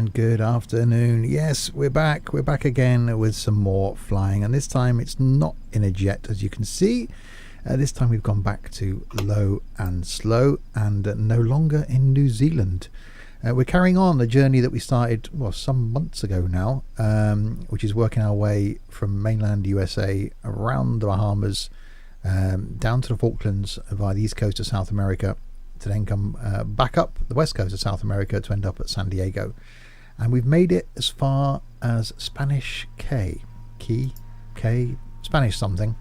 and good afternoon. Yes, we're back. We're back again with some more flying, and this time it's not in a jet, as you can see. This time we've gone back to low and slow, and no longer in New Zealand. We're carrying on the journey that we started, well, some months ago now, which is working our way from mainland USA around the Bahamas, down to the Falklands via the east coast of South America, to then come back up the west coast of South America to end up at San Diego. And we've made it as far as Spanish Spanish something,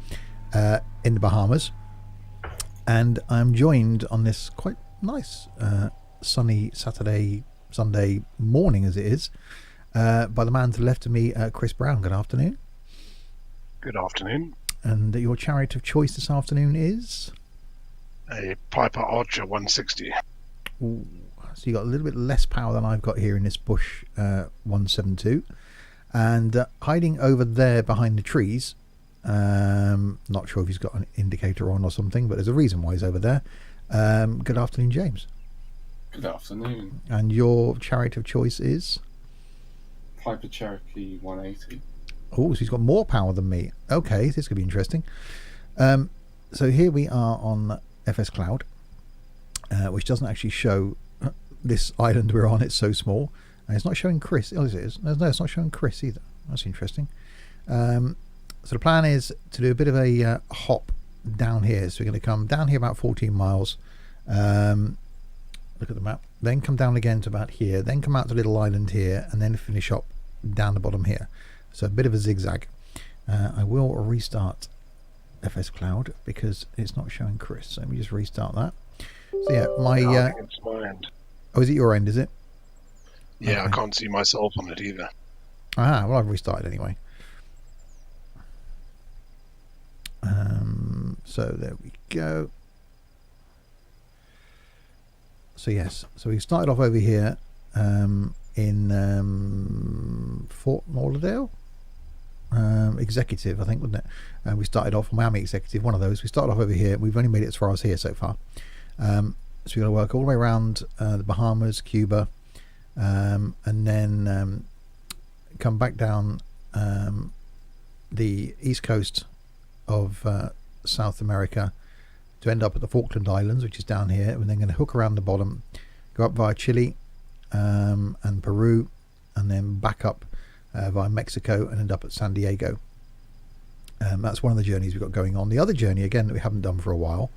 in the Bahamas. And I'm joined on this quite nice sunny Sunday morning, as it is, by the man to the left of me, Chris Brown. Good afternoon. Good afternoon. And your chariot of choice this afternoon is? A Piper Archer 160. Ooh, so you got a little bit less power than I've got here in this Bush 172. And hiding over there behind the trees, not sure if he's got an indicator on or something, but there's a reason why he's over there. Good afternoon, James. Good afternoon. And your chariot of choice is? Piper Cherokee 180. Oh, so he's got more power than me. Okay, this could be interesting. So here we are on FS Cloud, which doesn't actually show this island we're on. It's so small, and it's not showing Chris. Oh, it is. No, it's not showing Chris either. That's interesting. So the plan is to do a bit of a hop down here. So we're going to come down here about 14 miles. Look at the map. Then come down again to about here. Then come out to a little island here, and then finish up down the bottom here. So a bit of a zigzag. I will restart FS Cloud because it's not showing Chris. So let me just restart that. So yeah, I think it's my end. Oh, is it your end, is it? Yeah, Okay. I can't see myself on it either. Well, I've restarted anyway. So there we go. So yes, so we started off over here in Fort Lauderdale. Executive, I think, wasn't it? We started off Miami Executive, one of those. We started off over here. We've only made it as far as here so far. So we're going to work all the way around the Bahamas, Cuba, and then come back down the east coast of South America to end up at the Falkland Islands, which is down here. And then going to hook around the bottom, go up via Chile and Peru, and then back up via Mexico and end up at San Diego. That's one of the journeys we've got going on. The other journey, again, that we haven't done for a while,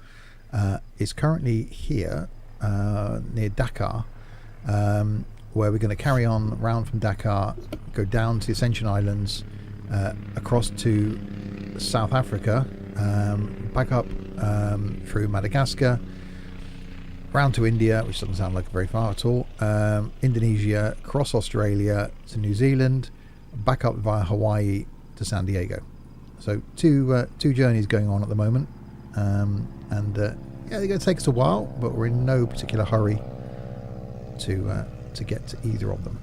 is currently here near Dakar, where we're going to carry on round from Dakar, go down to the Ascension Islands, across to South Africa, back up through Madagascar, round to India, which doesn't sound like very far at all, Indonesia, across Australia to New Zealand, back up via Hawaii to San Diego. So two journeys going on at the moment, and yeah, they're going to take us a while, but we're in no particular hurry to get to either of them.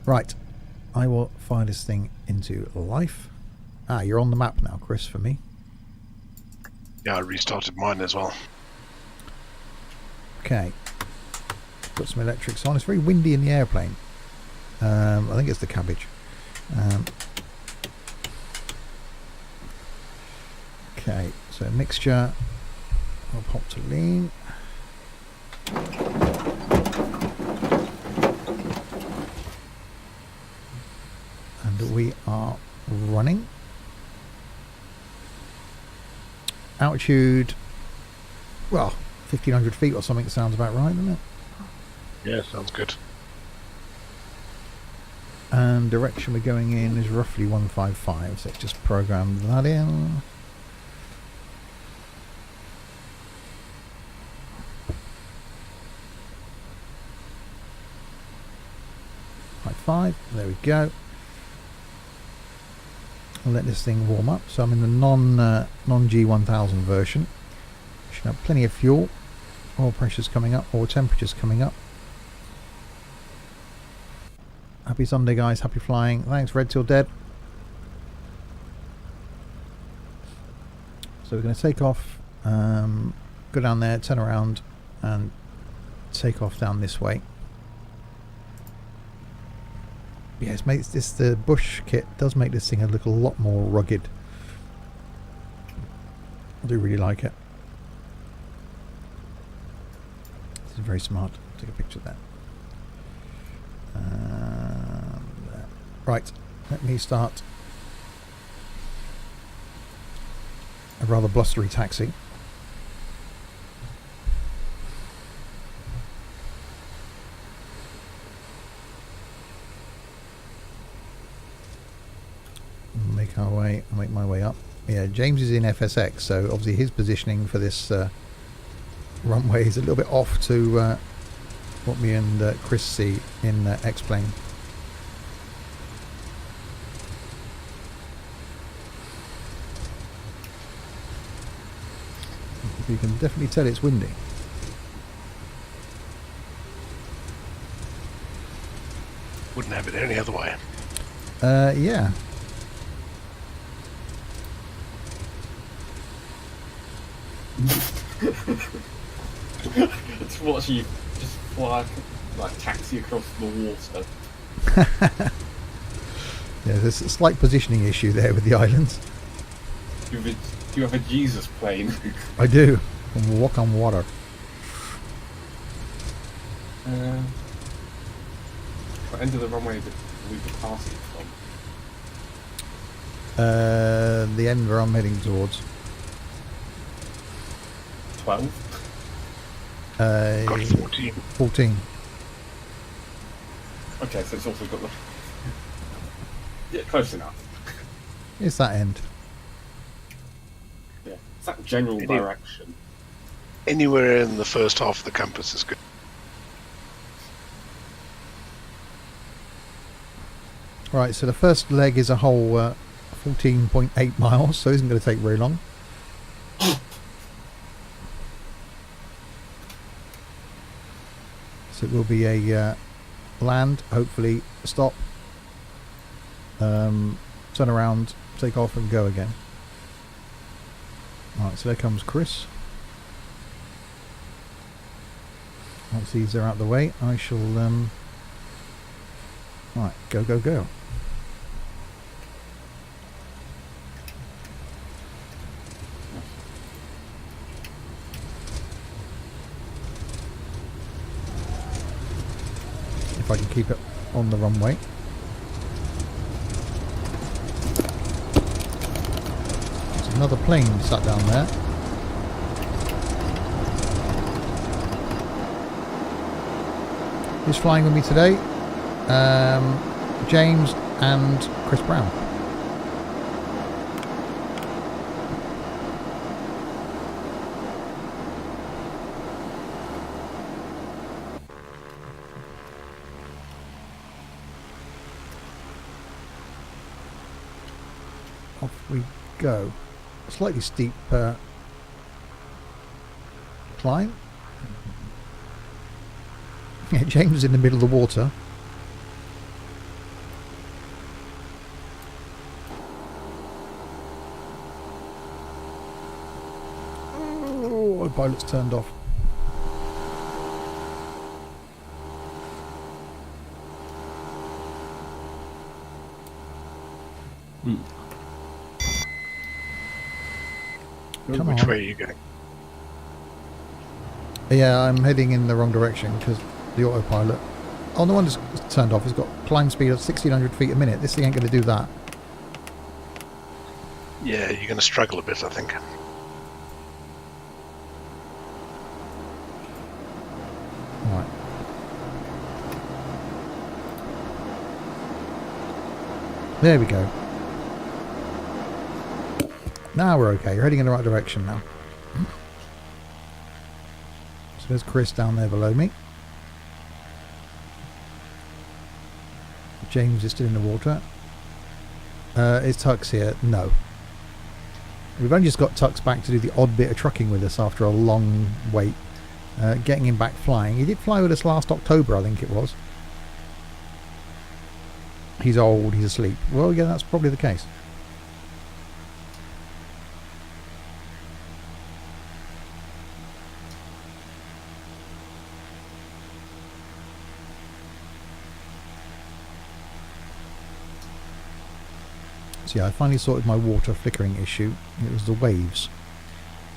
Right, I will fire this thing into life. You're on the map now, Chris, for me. Yeah, I restarted mine as well. Okay, put some electrics on. It's very windy in the airplane. I think it's the cabbage. Okay, so mixture. I'll pop to lean. And we are running. Altitude, well, 1,500 feet or something sounds about right, doesn't it? Yeah, sounds good. And direction we're going in is roughly 155, so let's just program that in. Five, there we go. I'll let this thing warm up. So I'm in the non G1000 version. Should have plenty of fuel. Oil pressure's coming up, oil temperature's coming up. Happy Sunday, guys. Happy flying. Thanks, Red Till Dead. So we're going to take off, go down there, turn around, and take off down this way. Yeah, the bush kit does make this thing a lot more rugged. I do really like it. This is very smart. Take a picture of that. Right, let me start a rather blustery taxi. Make my way up. Yeah, James is in FSX, so obviously his positioning for this runway is a little bit off to what me and Chris see in X-Plane. You can definitely tell it's windy. Wouldn't have it any other way. Yeah. It's watching you just fly like taxi across the water. Yeah, there's a slight positioning issue there with the islands. You have a Jesus plane. I do. And walk on water. What end of the runway did we be passing from? The end where I'm heading towards. 12? Got 14. 14. Okay, so it's also got the... Yeah, close enough. It's that end. Yeah, it's that general direction. Anywhere in the first half of the compass is good. Right, so the first leg is a whole 14.8 miles, so it isn't going to take very long. So it will be a land, hopefully stop, turn around, take off and go again. Right, so there comes Chris. Once these are out of the way, I shall right, go, go, go. If I can keep it on the runway. There's another plane sat down there. Who's flying with me today? James and Chris Brown. Off we go. Slightly steep climb. Yeah, James is in the middle of the water. Oh, the pilot's turned off. Come Which on. way are you going? Yeah, I'm heading in the wrong direction because the autopilot. Oh, the one that's turned off has got climb speed of 1600 feet a minute. This thing ain't going to do that. Yeah, you're going to struggle a bit, I think. Right. There we go. Now we're okay. You're heading in the right direction now. So there's Chris down there below me. James is still in the water. Is Tux here? No. We've only just got Tux back to do the odd bit of trucking with us after a long wait. Getting him back flying. He did fly with us last October, I think it was. He's old, he's asleep. Well, yeah, that's probably the case. So yeah, I finally sorted my water flickering issue. It was the waves.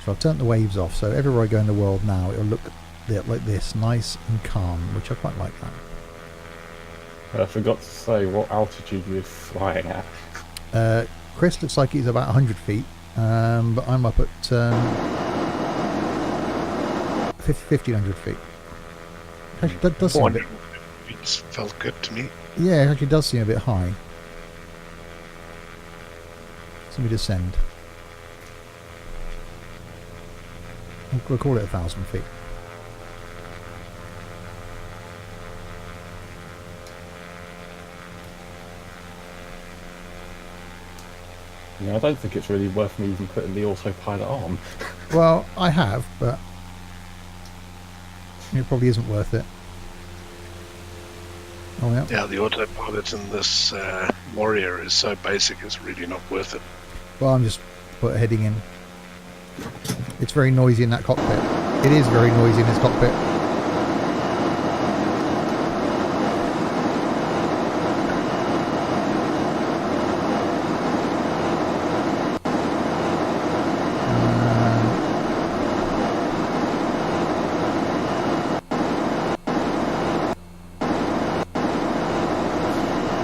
So I've turned the waves off, so everywhere I go in the world now it'll look like this, nice and calm, which I quite like that. I forgot to say what altitude you're flying at. Chris looks like he's about 100 feet, but I'm up at 1,500 feet. Actually, that does seem a bit... It felt good to me. Yeah, it actually does seem a bit high. So we descend. We'll call it 1,000 feet. Yeah, I don't think it's really worth me even putting the autopilot on. Well, I have, but it probably isn't worth it. Oh yeah. Yeah, the autopilot in this Warrior is so basic, it's really not worth it. Well, I'm just heading in. It's very noisy in that cockpit. It is very noisy in this cockpit.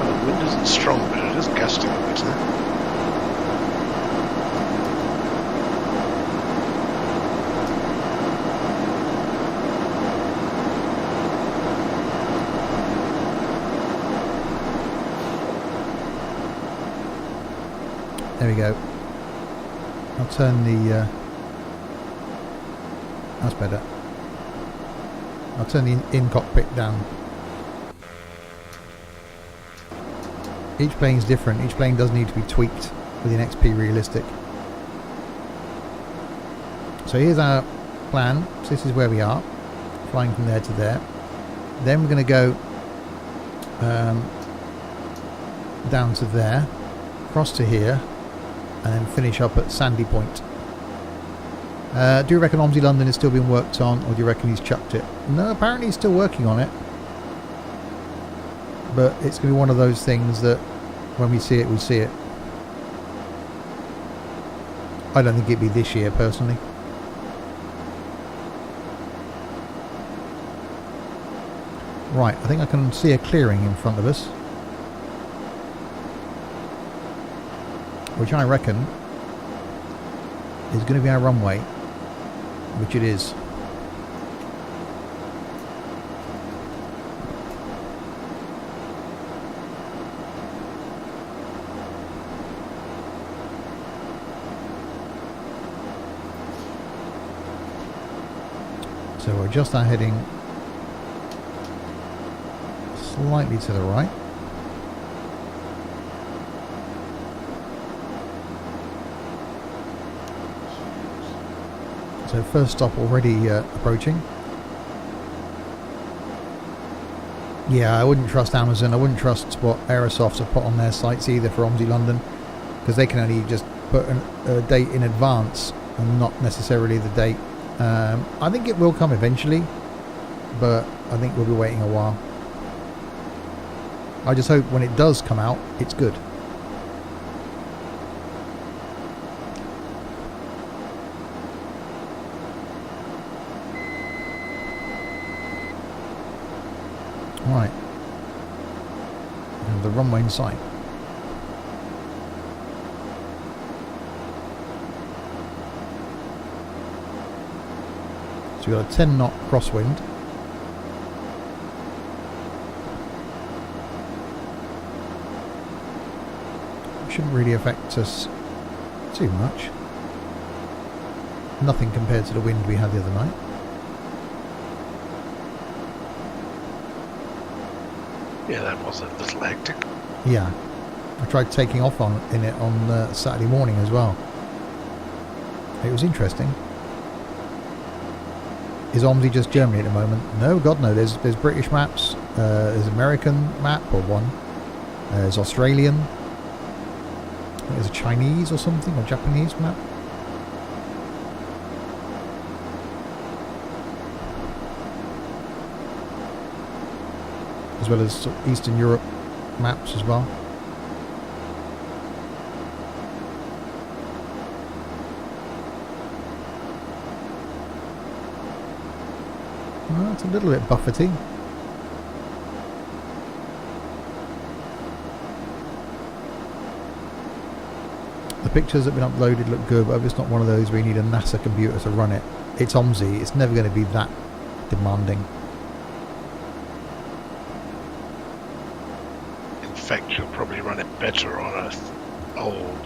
Well, the wind isn't strong, but it is gusting a bit, huh? There we go. I'll turn the... that's better. I'll turn the in-cockpit down. Each plane's different. Each plane does need to be tweaked with the XP Realistic. So here's our plan. So this is where we are. Flying from there to there. Then we're going to go down to there. Across to here. And then finish up at Sandy Point. Do you reckon Omsi London is still being worked on, or do you reckon he's chucked it? No, apparently he's still working on it. But it's going to be one of those things that when we see it, we see it. I don't think it'd be this year, personally. Right, I think I can see a clearing in front of us, which I reckon is going to be our runway, which it is. So we'll adjust our heading slightly to the right. So first stop already approaching. Yeah, I wouldn't trust Amazon. I wouldn't trust what Aerosofts have put on their sites either for Omsi London, because they can only just put a date in advance and not necessarily the date. I think it will come eventually, but I think we'll be waiting a while. I just hope when it does come out, it's good. Right. And the runway in sight. So we've got a 10 knot crosswind. Shouldn't really affect us too much. Nothing compared to the wind we had the other night. Yeah, that was a little hectic. Yeah, I tried taking off in it on Saturday morning as well. It was interesting. Is Omsi just Germany at the moment? No, God no. There's British maps. There's American map or one. There's Australian. I think there's a Chinese or something, or Japanese map. As well as Eastern Europe maps as well. It's a little bit buffety. The pictures that have been uploaded look good, but it's not one of those where you need a NASA computer to run it. It's OMSI. It's never going to be that demanding. In fact, you'll probably run it better on a old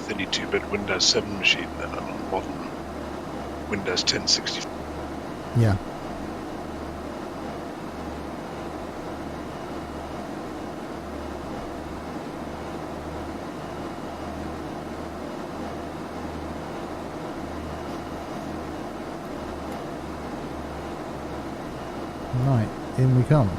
32-bit Windows 7 machine than on a modern Windows 10 64. Yeah. Right, in we come.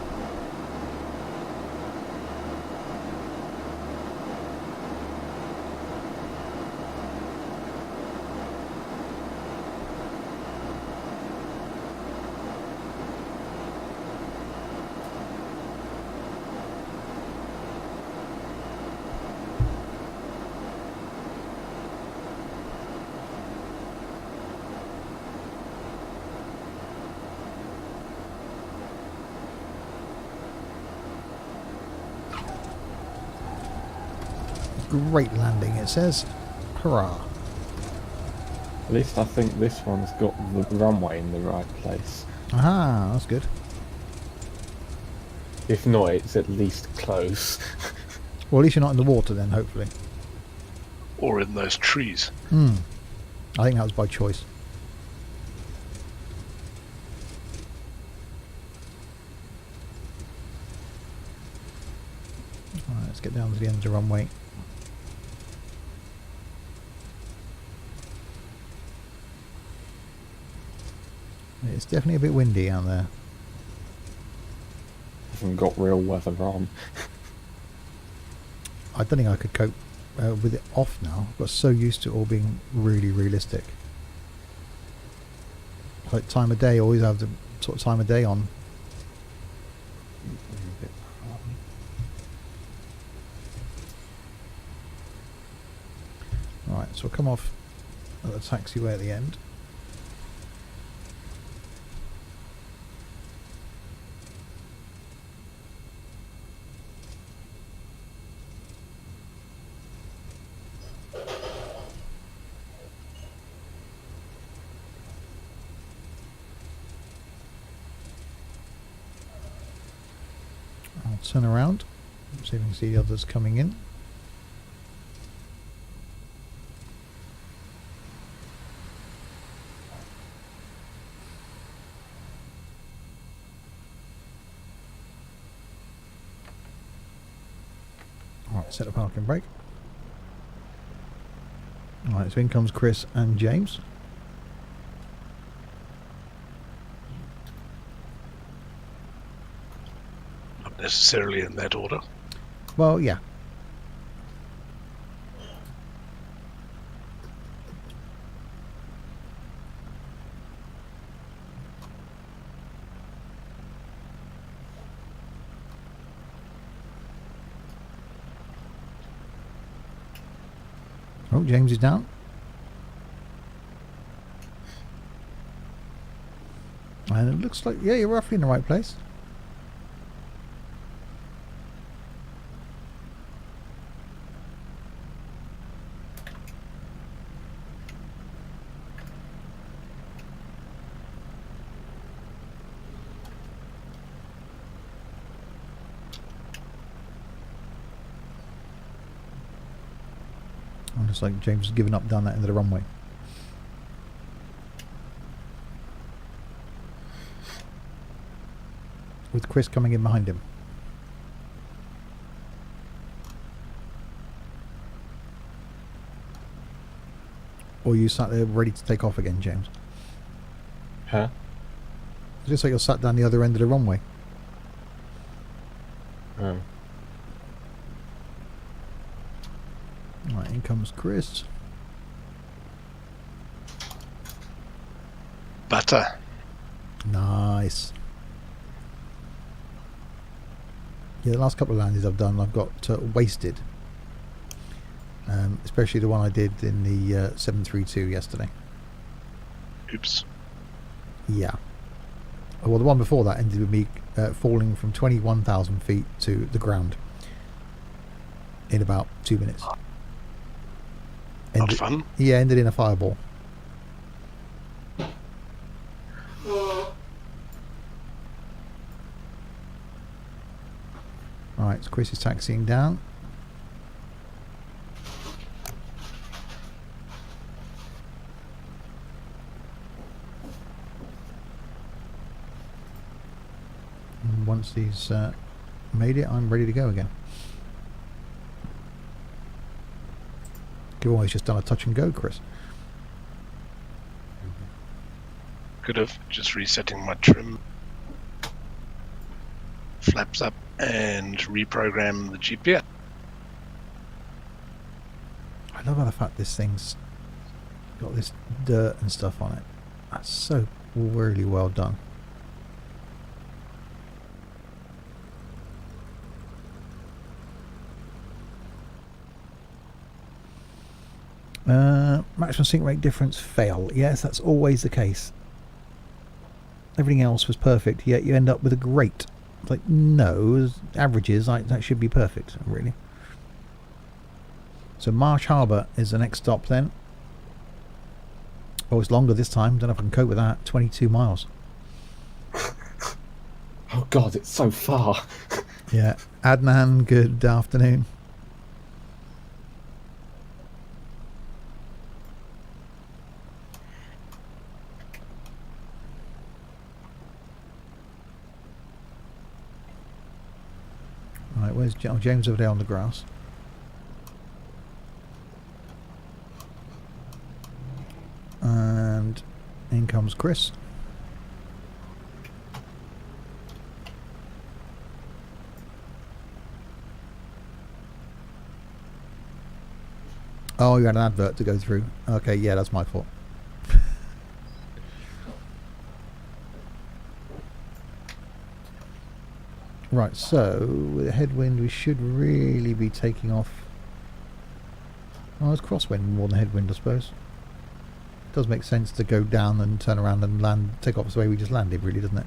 Great landing, it says. Hurrah. At least I think this one's got the runway in the right place. Aha, that's good. If not, it's at least close. Well, at least you're not in the water then, hopefully. Or in those trees. I think that was by choice. Alright, let's get down to the end of the runway. It's definitely a bit windy out there. Haven't got real weather on. I don't think I could cope with it off now. I've got so used to it all being really realistic. Like time of day, always have the sort of time of day on. Right, so we'll come off at the taxiway at the end. I'll turn around, see if we can see the others coming in. Alright, set a parking brake. Alright, so in comes Chris and James. Not necessarily in that order. Well, yeah. Oh, James is down. And it looks like, yeah, you're roughly in the right place. Looks like James has given up down that end of the runway. With Chris coming in behind him. Or you sat there ready to take off again, James? Huh? It looks like you're sat down the other end of the runway. Oh. Right, in comes Chris. Butter. Nice. Yeah, the last couple of landings I've done, I've got wasted. Especially the one I did in the 732 yesterday. Oops. Yeah. Well, the one before that ended with me falling from 21,000 feet to the ground in about 2 minutes. Not fun. Yeah, ended in a fireball. Right, so Chris is taxiing down. And once he's made it, I'm ready to go again. You've always just done a touch and go, Chris. Could have just resetting my trim, flaps up, and reprogram the GPS. I love how the fact this thing's got this dirt and stuff on it. That's so really well done. Maximum sink rate difference fail. Yes, that's always the case. Everything else was perfect, yet you end up with a grate. It's like, no, averages, like, that should be perfect, really. So Marsh Harbour is the next stop then. Oh, it's longer this time. Don't know if I can cope with that. 22 miles. Oh God, it's so far. Yeah. Adnan, good afternoon. Right, where's James over there on the grass? And in comes Chris. Oh, you had an advert to go through. Okay, yeah, that's my fault. Right, so with a headwind we should really be taking off. Oh, it's crosswind more than headwind, I suppose. Does make sense to go down and turn around and land, take off the way we just landed, really, doesn't it?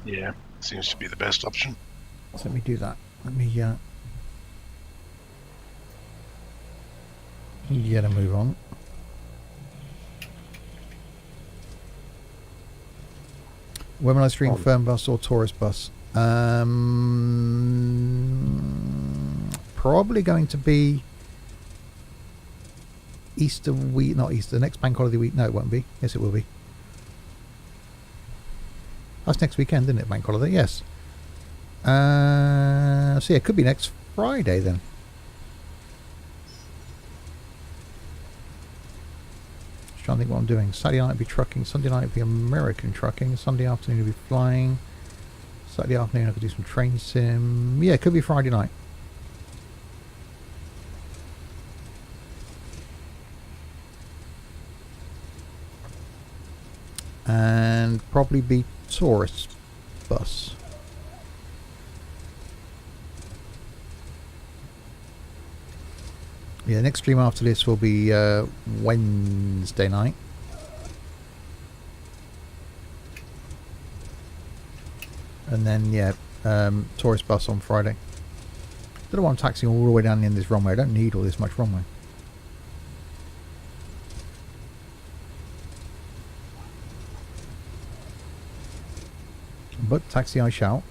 Yeah, seems to be the best option. So let me do that. Let me get a move on. When will I stream firm bus or tourist bus? Probably going to be Easter week, not Easter, next bank holiday week. No, it won't be. Yes, it will be. That's next weekend, isn't it? Bank holiday, yes. So yeah, it could be next Friday then. Just trying to think what I'm doing. Saturday night will be trucking, Sunday night will be American trucking, Sunday afternoon will be flying, Saturday afternoon I could do some train sim. Yeah, it could be Friday night. And probably be tourist bus. Yeah, next stream after this will be Wednesday night. And then, yeah, tourist bus on Friday. Don't know why I'm taxiing all the way down the end of this runway. I don't need all this much runway. But taxi I shall.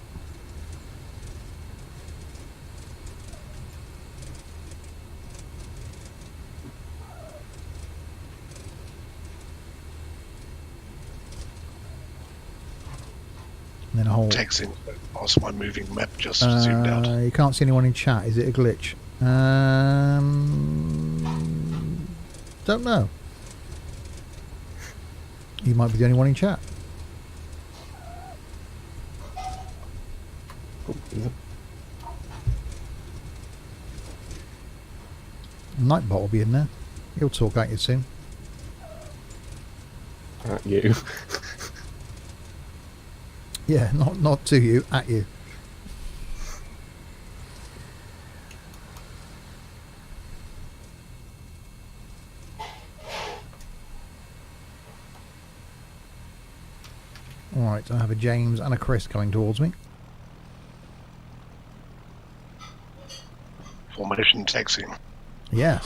And then a whole... Texting past my moving map just zoomed out. You can't see anyone in chat. Is it a glitch? Don't know. You might be the only one in chat. Nightbot will be in there. He'll talk at you soon. At you. Yeah, not to you, at you. Alright, Right, so I have a James and a Chris coming towards me. Formation taxi. Yeah.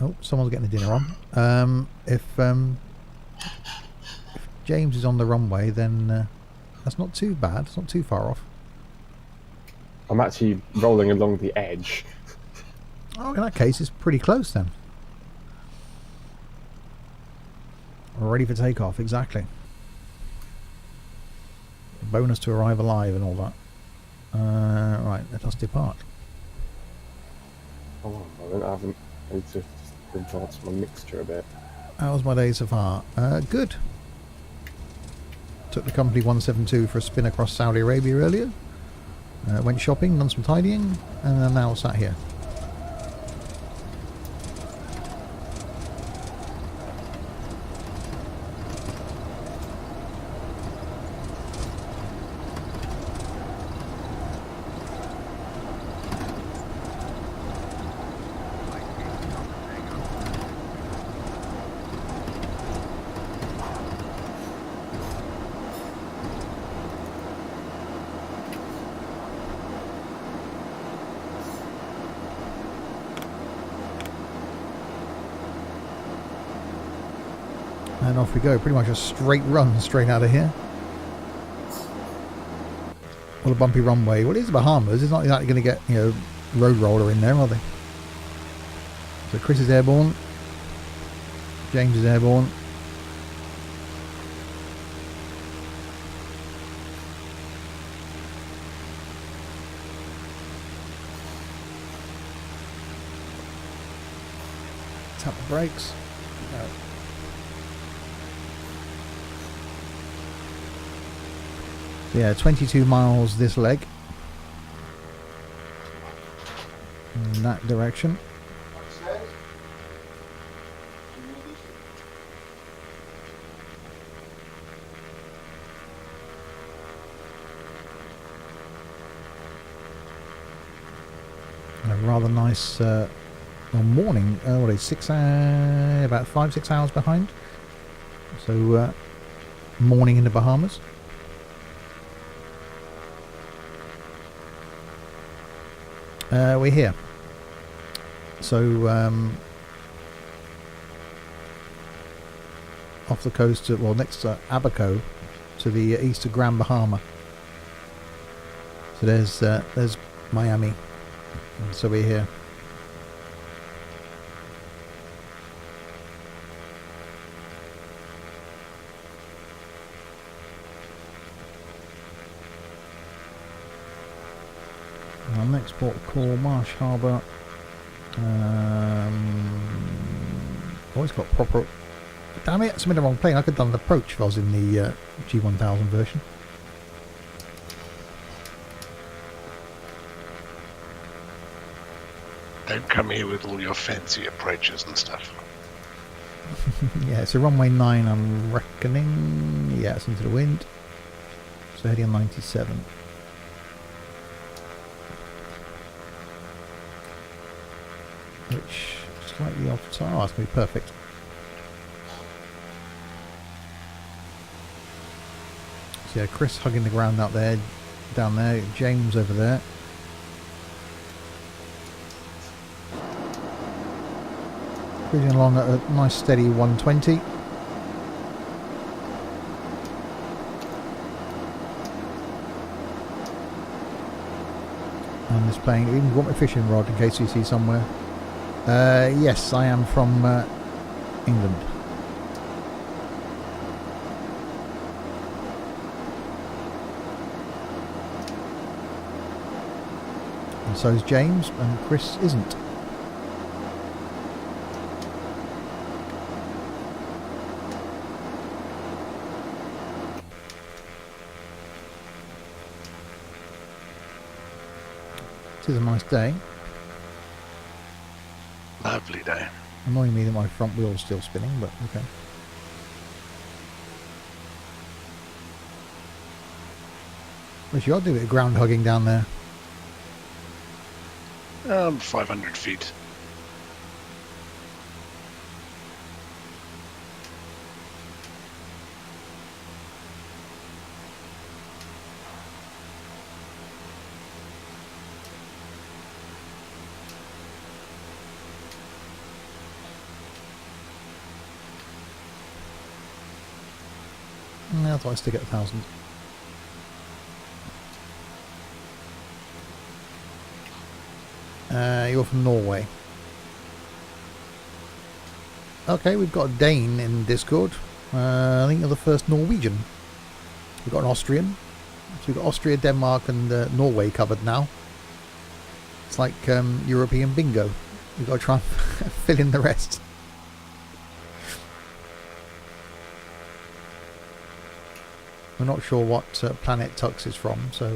Oh, someone's getting the dinner on. If James is on the runway, then that's not too bad. It's not too far off. I'm actually rolling along the edge. Oh, in that case, it's pretty close then. We're ready for takeoff, exactly. Bonus to arrive alive and all that. Right, let us depart. Hold on a moment, I need to just advance my mixture a bit. How was my day so far? Good. Took the company 172 for a spin across Saudi Arabia earlier. Went shopping, done some tidying, and I'm now sat here. And off we go, pretty much a straight run straight out of here. Well, a bumpy runway. Well, it is the Bahamas. It's not exactly going to get, road roller in there, are they? So Chris is airborne. James is airborne. Tap the brakes. No. Yeah, 22 miles this leg in that direction. A rather nice morning. What is 6 hours? About 5-6 hours behind. So morning in the Bahamas. We're here. So off the coast, next to Abaco, to the east of Grand Bahama. So there's Miami. And so we're here. Our next port of call, Marsh Harbour. Always got proper. Damn it! I'm in the wrong plane. I could have done an approach if I was in the G1000 version. Don't come here with all your fancy approaches and stuff. Yeah, it's a runway 9, I'm reckoning. Yeah, it's into the wind. So heading on 97. Which slightly off. Oh, that's going to be perfect. So yeah, Chris hugging the ground out there, down there. James over there. Cruising along at a nice steady 120. And this plane, even got my fishing rod in case you see somewhere. Yes, I am from England. And so is James, and Chris isn't. It is a nice day. Lovely day. Annoying me that my front wheel's still spinning, but okay. Wish you ought to do a bit of ground hugging down there. 500 feet. Yeah, I thought I'd stick at 1,000. You're from Norway. Okay, we've got a Dane in Discord. I think you're the first Norwegian. We've got an Austrian. So we've got Austria, Denmark and Norway covered now. It's like European bingo. We've got to try and fill in the rest. We're not sure what planet Tux is from, so...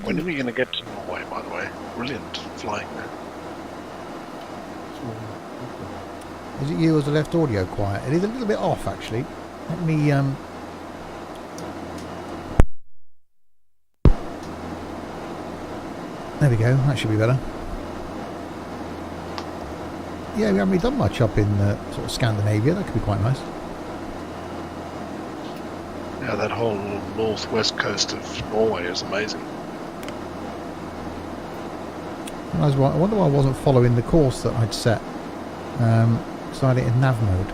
When are we going to get to Norway, by the way? Brilliant flying there. Is it you or is the left audio quiet? It is a little bit off, actually. Let me... There we go, that should be better. Yeah, we haven't really done much up in sort of Scandinavia. That could be quite nice. Yeah, that whole northwest coast of Norway is amazing. I wonder why I wasn't following the course that I'd set. So I had it in nav mode.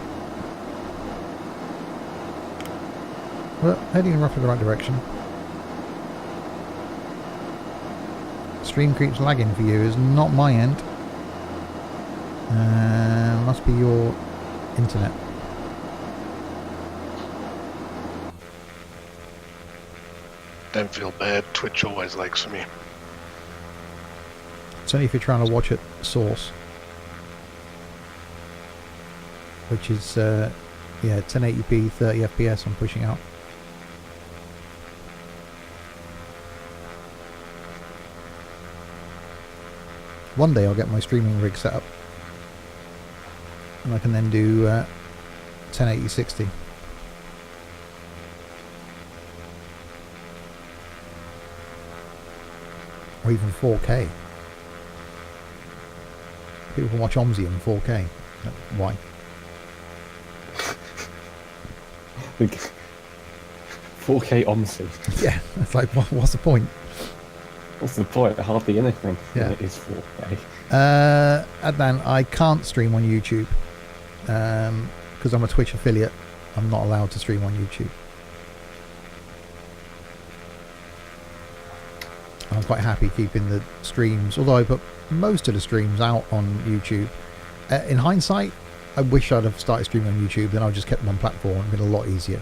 Well, heading in roughly the right direction. Stream keeps lagging for you. Is not my end. Must be your internet. Don't feel bad. Twitch always lags for me. It's only if you're trying to watch it source. Which is, yeah, 1080p, 30 FPS I'm pushing out. One day I'll get my streaming rig set up. And I can then do 1080 60. Or even 4K. People can watch OMSI in 4K. Why? 4K OMSI. Yeah, it's like, what's the point? What's the point? Hardly anything. Yeah. It is 4K. Adnan, I can't stream on YouTube. Because I'm a Twitch affiliate. I'm not allowed to stream on YouTube. I'm quite happy keeping the streams, although I put most of the streams out on YouTube. In hindsight, I wish I'd have started streaming on YouTube, then I just kept them on platform. It'd been a lot easier.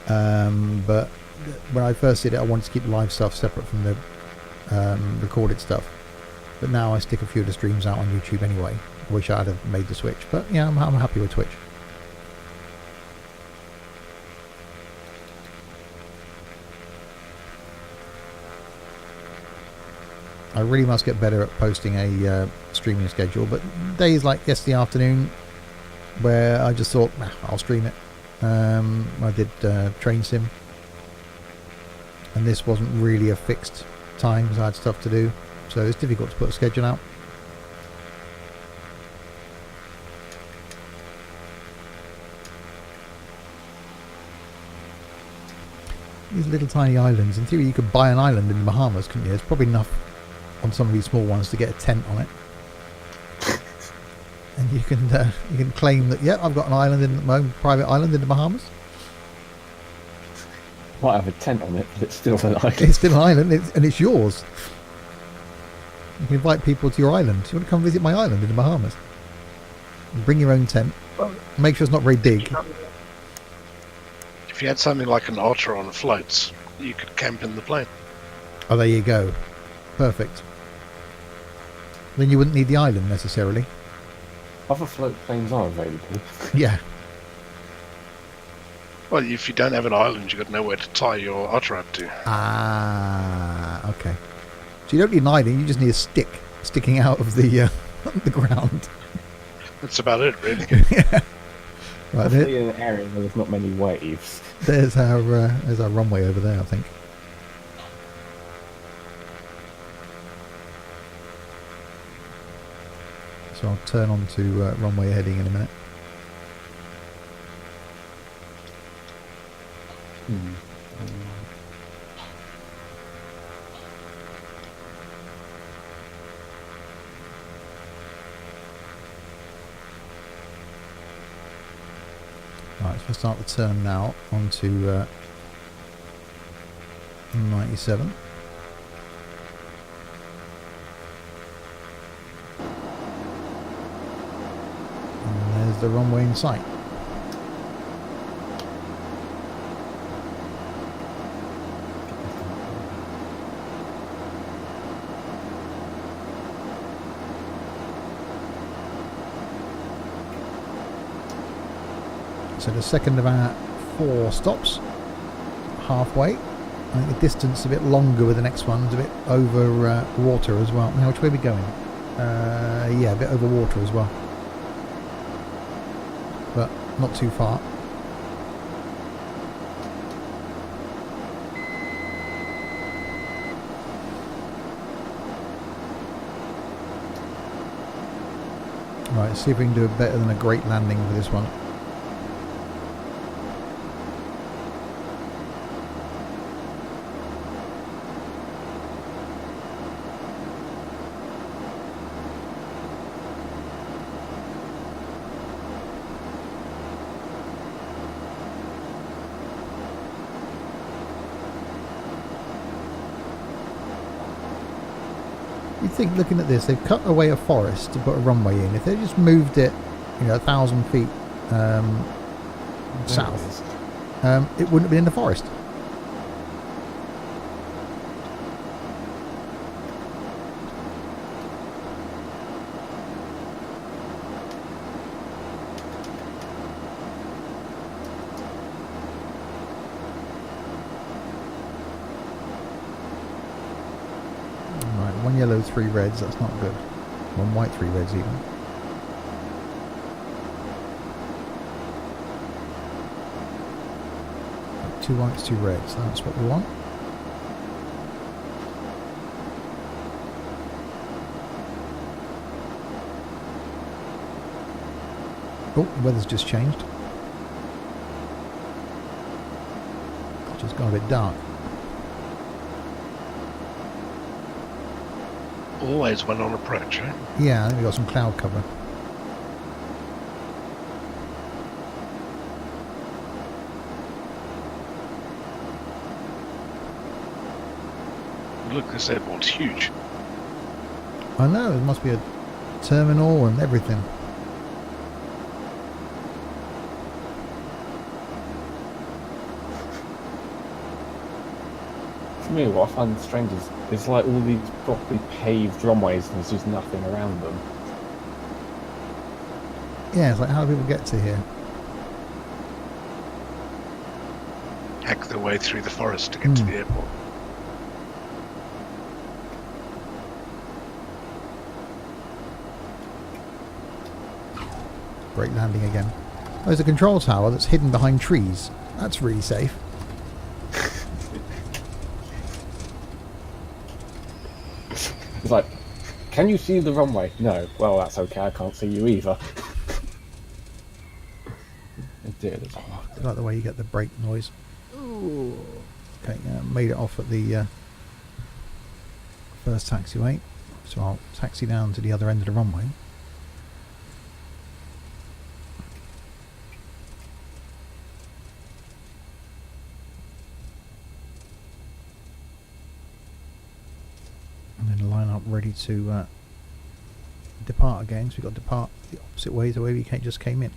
But when I first did it, I wanted to keep the live stuff separate from the recorded stuff. But now I stick a few of the streams out on YouTube anyway. I wish I'd have made the switch, but yeah, I'm happy with Twitch. I really must get better at posting a streaming schedule, but days like yesterday afternoon where I just thought, I'll stream it. I did train sim, and this wasn't really a fixed time because I had stuff to do, so it's difficult to put a schedule out. These little tiny islands, in theory you could buy an island in the Bahamas, couldn't you? There's probably enough on some of these small ones to get a tent on it. And you can claim that, I've got an island in my own private island in the Bahamas. Might have a tent on it, but it's still an island. It's still an island, and it's yours. You can invite people to your island. You want to come visit my island in the Bahamas? You bring your own tent. Make sure it's not very big. If you had something like an otter on floats, you could camp in the plane. Oh, there you go. Perfect. Then you wouldn't need the island necessarily. Other float planes are available. Yeah. Well, if you don't have an island, you've got nowhere to tie your otter up to. Ah, okay. So you don't need an island, you just need a stick sticking out of the the ground. That's about it, really. Yeah. Right, Hopefully in an area where there's not many waves. there's our runway over there, I think. So I'll turn on to runway heading in a minute. Let's start the turn now onto 97. And there's the runway in sight. So the second of our 4 stops, halfway. I think the distance a bit longer with the next one. It's a bit over water as well. Now, which way are we going? Yeah, a bit over water as well. But not too far. Right, see if we can do it better than a great landing for this one. You'd think, looking at this, they've cut away a forest to put a runway in. If they just moved it, 1,000 feet south, it wouldn't have been in the forest. Right, 1 yellow, 3 reds, that's not good. 1 white, 3 reds even. Right, 2 whites, 2 reds, that's what we want. Oh, the weather's just changed. It's just got a bit dark. Always when on approach, eh? Yeah, I think we've got some cloud cover. Look, this airport's huge. I know, there must be a terminal and everything. For me, what I find strange is it's like all these properly paved runways and there's just nothing around them. Yeah, it's like, how do people get to here? Hack their way through the forest to get to the airport. Great landing again. Oh, there's a control tower that's hidden behind trees. That's really safe. It's like, can you see the runway? No. Well, that's okay. I can't see you either. Oh dear, there's a lot. I like the way you get the brake noise. Ooh. Okay, made it off at the first taxiway. So I'll taxi down to the other end of the runway. And then line up ready to depart again. So we've got to depart the opposite way to where we just came in.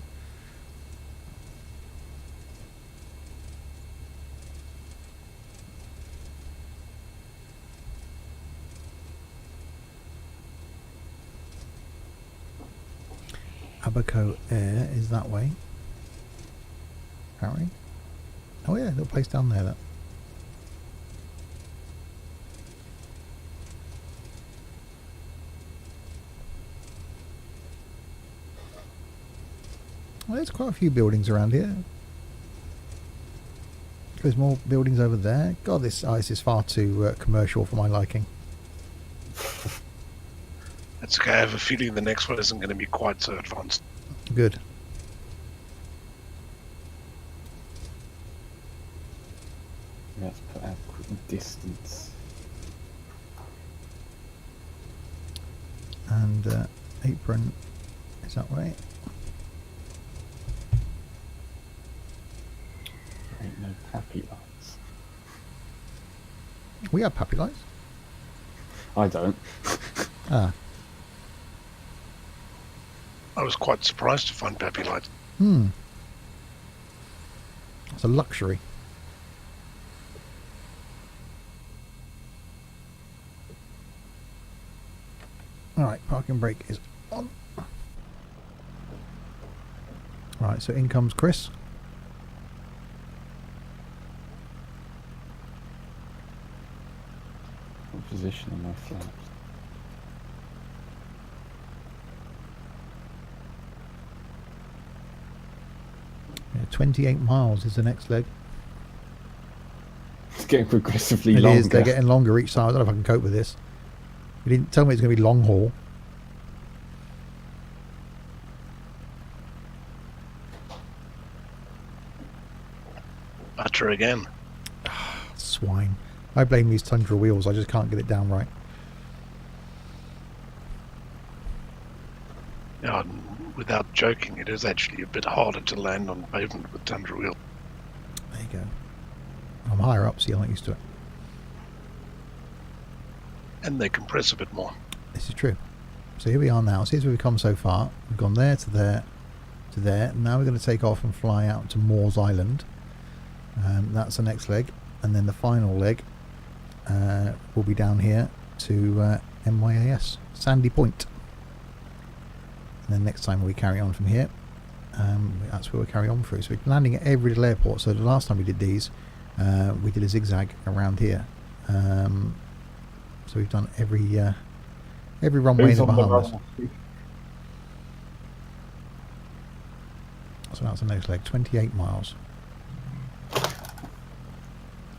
Abaco Air is that way. Apparently. Oh yeah, little place down there. That. Well, there's quite a few buildings around here. There's more buildings over there. God, this ice is far too commercial for my liking. That's okay. I have a feeling the next one isn't going to be quite so advanced. Good. Let's put adequate distance. And apron is that way. Happy lights. We have puppy lights. I don't. Ah. I was quite surprised to find Pappy lights. It's a luxury. Alright, parking brake is on. Right, so in comes Chris. What position am I flaps? Yeah, 28 miles is the next leg. It's getting progressively It longer. is, they're getting longer each side. I don't know if I can cope with this. You didn't tell me it's going to be long haul. Butter again. Swine. I blame these Tundra wheels. I just can't get it down right. Yeah, and without joking, it is actually a bit harder to land on pavement with Tundra wheel. There you go. I'm higher up, so you're not used to it. And they compress a bit more. This is true. So here we are now. So here's where we've come so far. We've gone there to there to there. Now we're going to take off and fly out to Moores Island. That's the next leg. And then the final leg will be down here to MYAS, Sandy Point. And then next time we carry on from here, that's where we'll carry on through. So we're landing at every little airport. So the last time we did these, we did a zigzag around here. So we've done every runway Who's in the on the Bahamas. runway? So that's the next leg, 28 miles.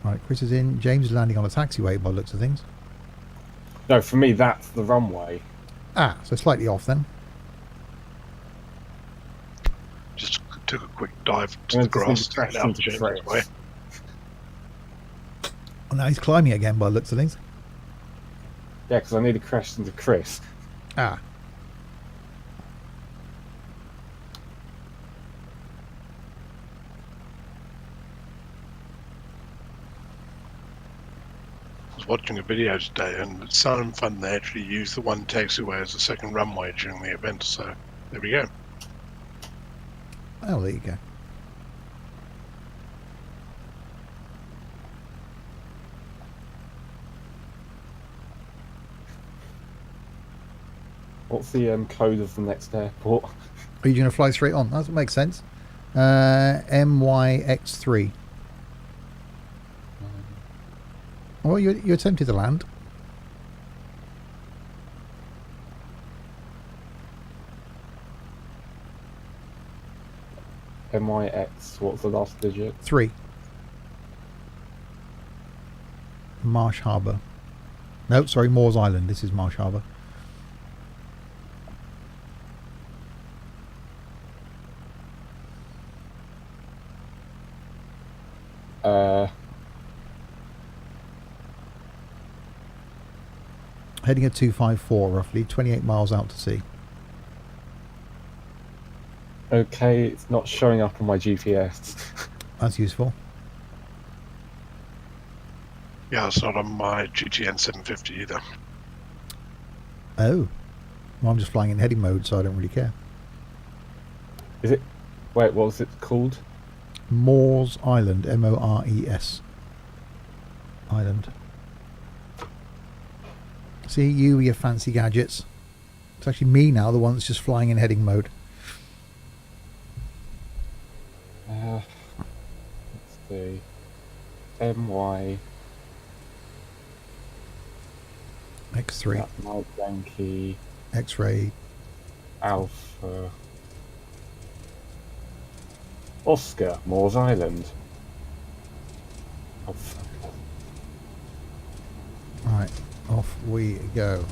Right, Chris is in. James is landing on a taxiway by the looks of things. No, for me, that's the runway. Ah, so slightly off then. Just took a quick dive to And the I just grass need to crash out into James' Chris. way. Oh, now he's climbing again by the looks of things. Yeah, because I nearly crashed into Chris. Ah. I was watching a video today, and it's so fun they actually use the one taxiway as a second runway during the event. So there we go. Oh, there you go. What's the code of the next airport? Are you going to fly straight on? That makes sense. MYX3. Well, you attempted to land. MYX, what's the last digit? 3. Marsh Harbour. No, sorry, Moores Island. This is Marsh Harbour. Heading at 254 roughly, 28 miles out to sea. Okay, it's not showing up on my GPS. That's useful. Yeah, it's not on my GTN 750 either. Oh. Well, I'm just flying in heading mode, so I don't really care. Is it? Wait, what was it called? Moores Island, M-O-R-E-S. Island. See, you with your fancy gadgets. It's actually me now, the one that's just flying in heading mode. Let's see. MY. X3, That's my Yankee. X-ray. Alpha. Oscar, Moores Island. Oh, fuck. Right, off we go.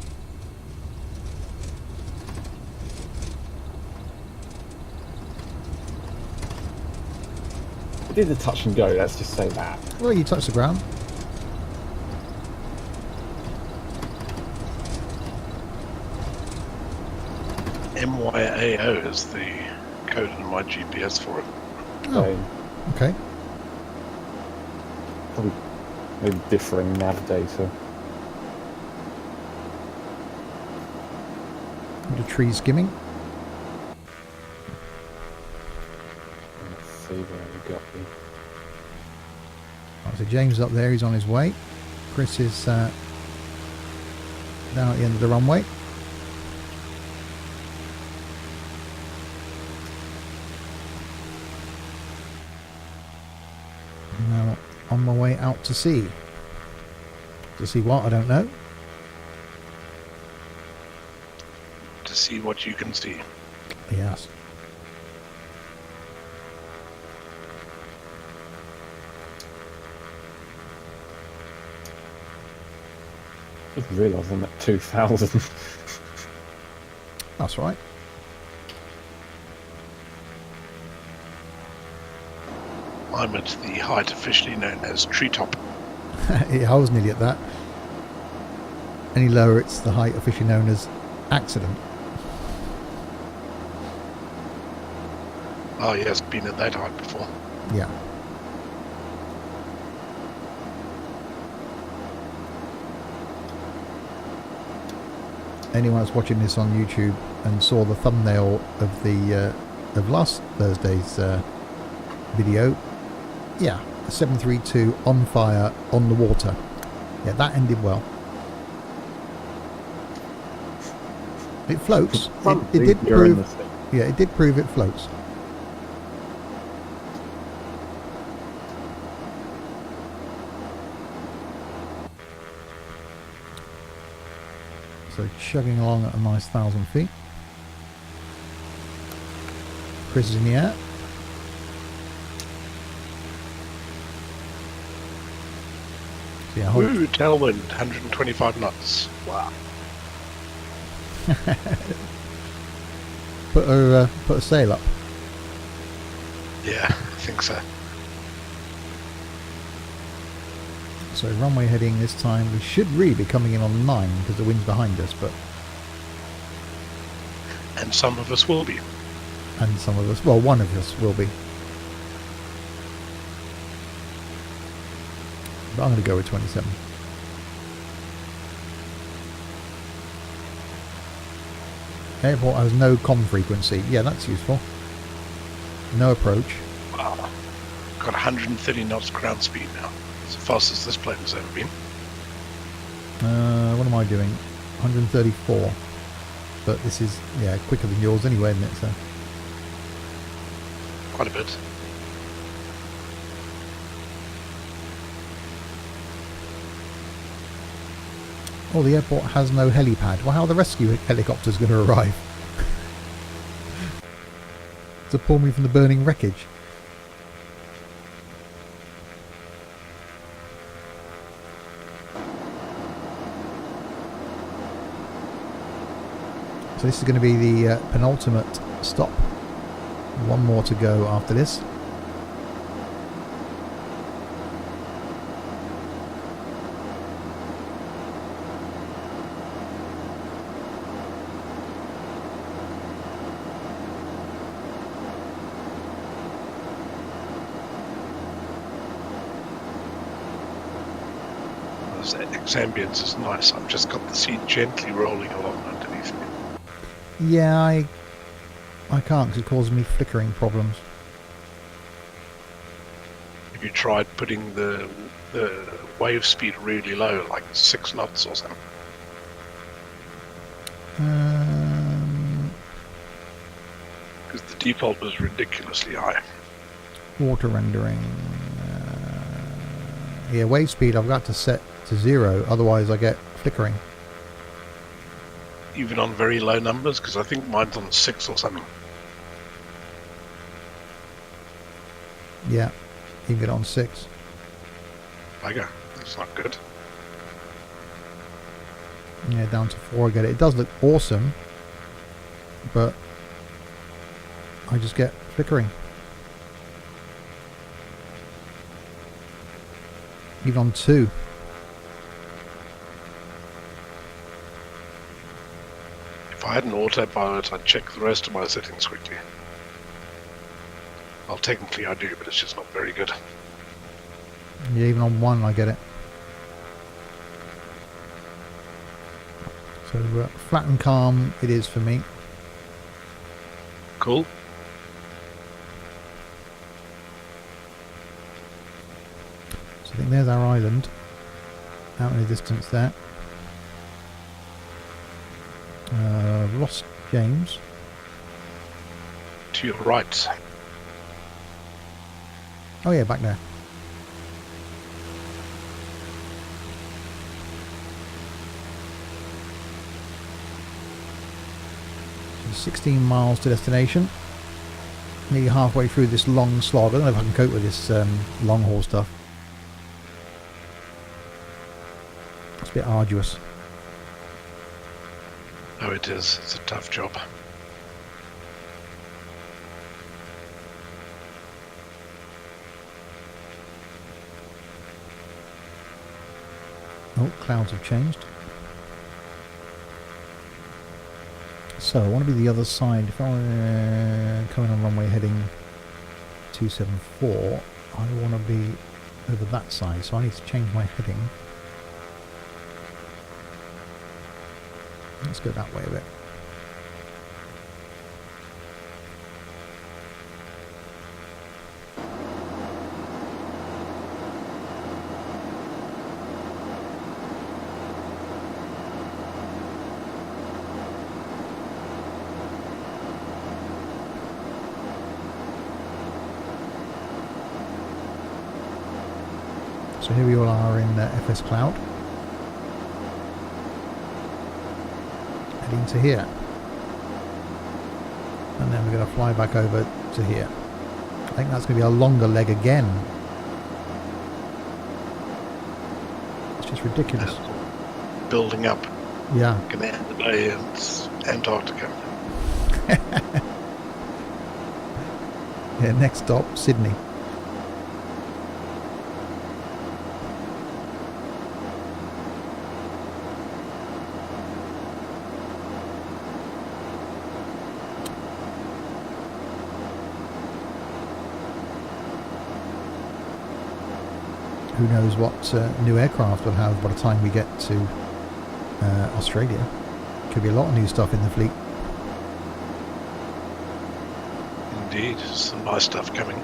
I did the touch and go, let's just say that. Well, you touched the ground. MYAO is the code in my GPS for it. Oh, okay. Probably maybe differing nav data. The tree skimming. Let's see where we got them. Right, so James is up there, he's on his way. Chris is down at the end of the runway. Now on my way out to sea. To see what? I don't know. To see what you can see. Yes. Just realised I'm at 2,000. That's right. I'm at the height officially known as treetop. I was nearly at that. Any lower, it's the height officially known as accident. Oh yes, been at that height before. Yeah. Anyone that's watching this on YouTube and saw the thumbnail of the of last Thursday's video, yeah, a 732 on fire on the water. Yeah, that ended well. It floats. It did During prove. the thing. Yeah, it did prove it floats. So chugging along at a nice 1,000 feet. Chris is in the air. So yeah, Woo, tailwind, 125 knots. Wow. put a sail up. Yeah, I think so. So runway heading this time, we should really be coming in on 9 because the wind's behind us, but And some of us will be. and some of us, well, one of us will be. But I'm going to go with 27. Airport has no comm frequency. Yeah, that's useful. No approach. Wow. Got 130 knots ground speed now. It's the fastest this plane has ever been. What am I doing? 134. But this is, yeah, quicker than yours anyway, isn't it? So Quite a bit. oh, the airport has no helipad. Well, how are the rescue helicopters going to arrive? To pull me from the burning wreckage. So this is going to be the penultimate stop. One more to go after this. This ambience is nice. I've just got the seat gently rolling along underneath me. Yeah, I can't because it causes me flickering problems. Have you tried putting the wave speed really low, like 6 knots or something? Because the default was ridiculously high. Water rendering. Yeah, wave speed I've got to set to 0, otherwise I get flickering. Even on very low numbers, because I think mine's on 6 or something. Yeah, you can get on 6. Bugger, that's not good. Yeah, down to 4 I get it. It does look awesome, but I just get flickering. Even on 2. If I had an autopilot, I'd check the rest of my settings quickly. Well, technically I do, but it's just not very good. Yeah, even on one I get it. So flat and calm it is for me. Cool. So I think there's our island. Out in the distance there. Lost James. To your right. Oh yeah, back there. So 16 miles to destination. Nearly halfway through this long slog. I don't know if I can cope with this long haul stuff. It's a bit arduous. Oh, it is. It's a tough job. Oh, clouds have changed. So I want to be the other side. If I'm coming on runway heading 274, I want to be over that side. So I need to change my heading. Let's go that way a bit. So here we all are in FS Cloud. Heading to here. And then we're going to fly back over to here. I think that's going to be a longer leg again. It's just ridiculous. Building up. Yeah. Gonna end the day in Antarctica. Yeah, next stop, Sydney. Who knows what new aircraft we'll have by the time we get to Australia. Could be a lot of new stuff in the fleet. Indeed, some nice stuff coming.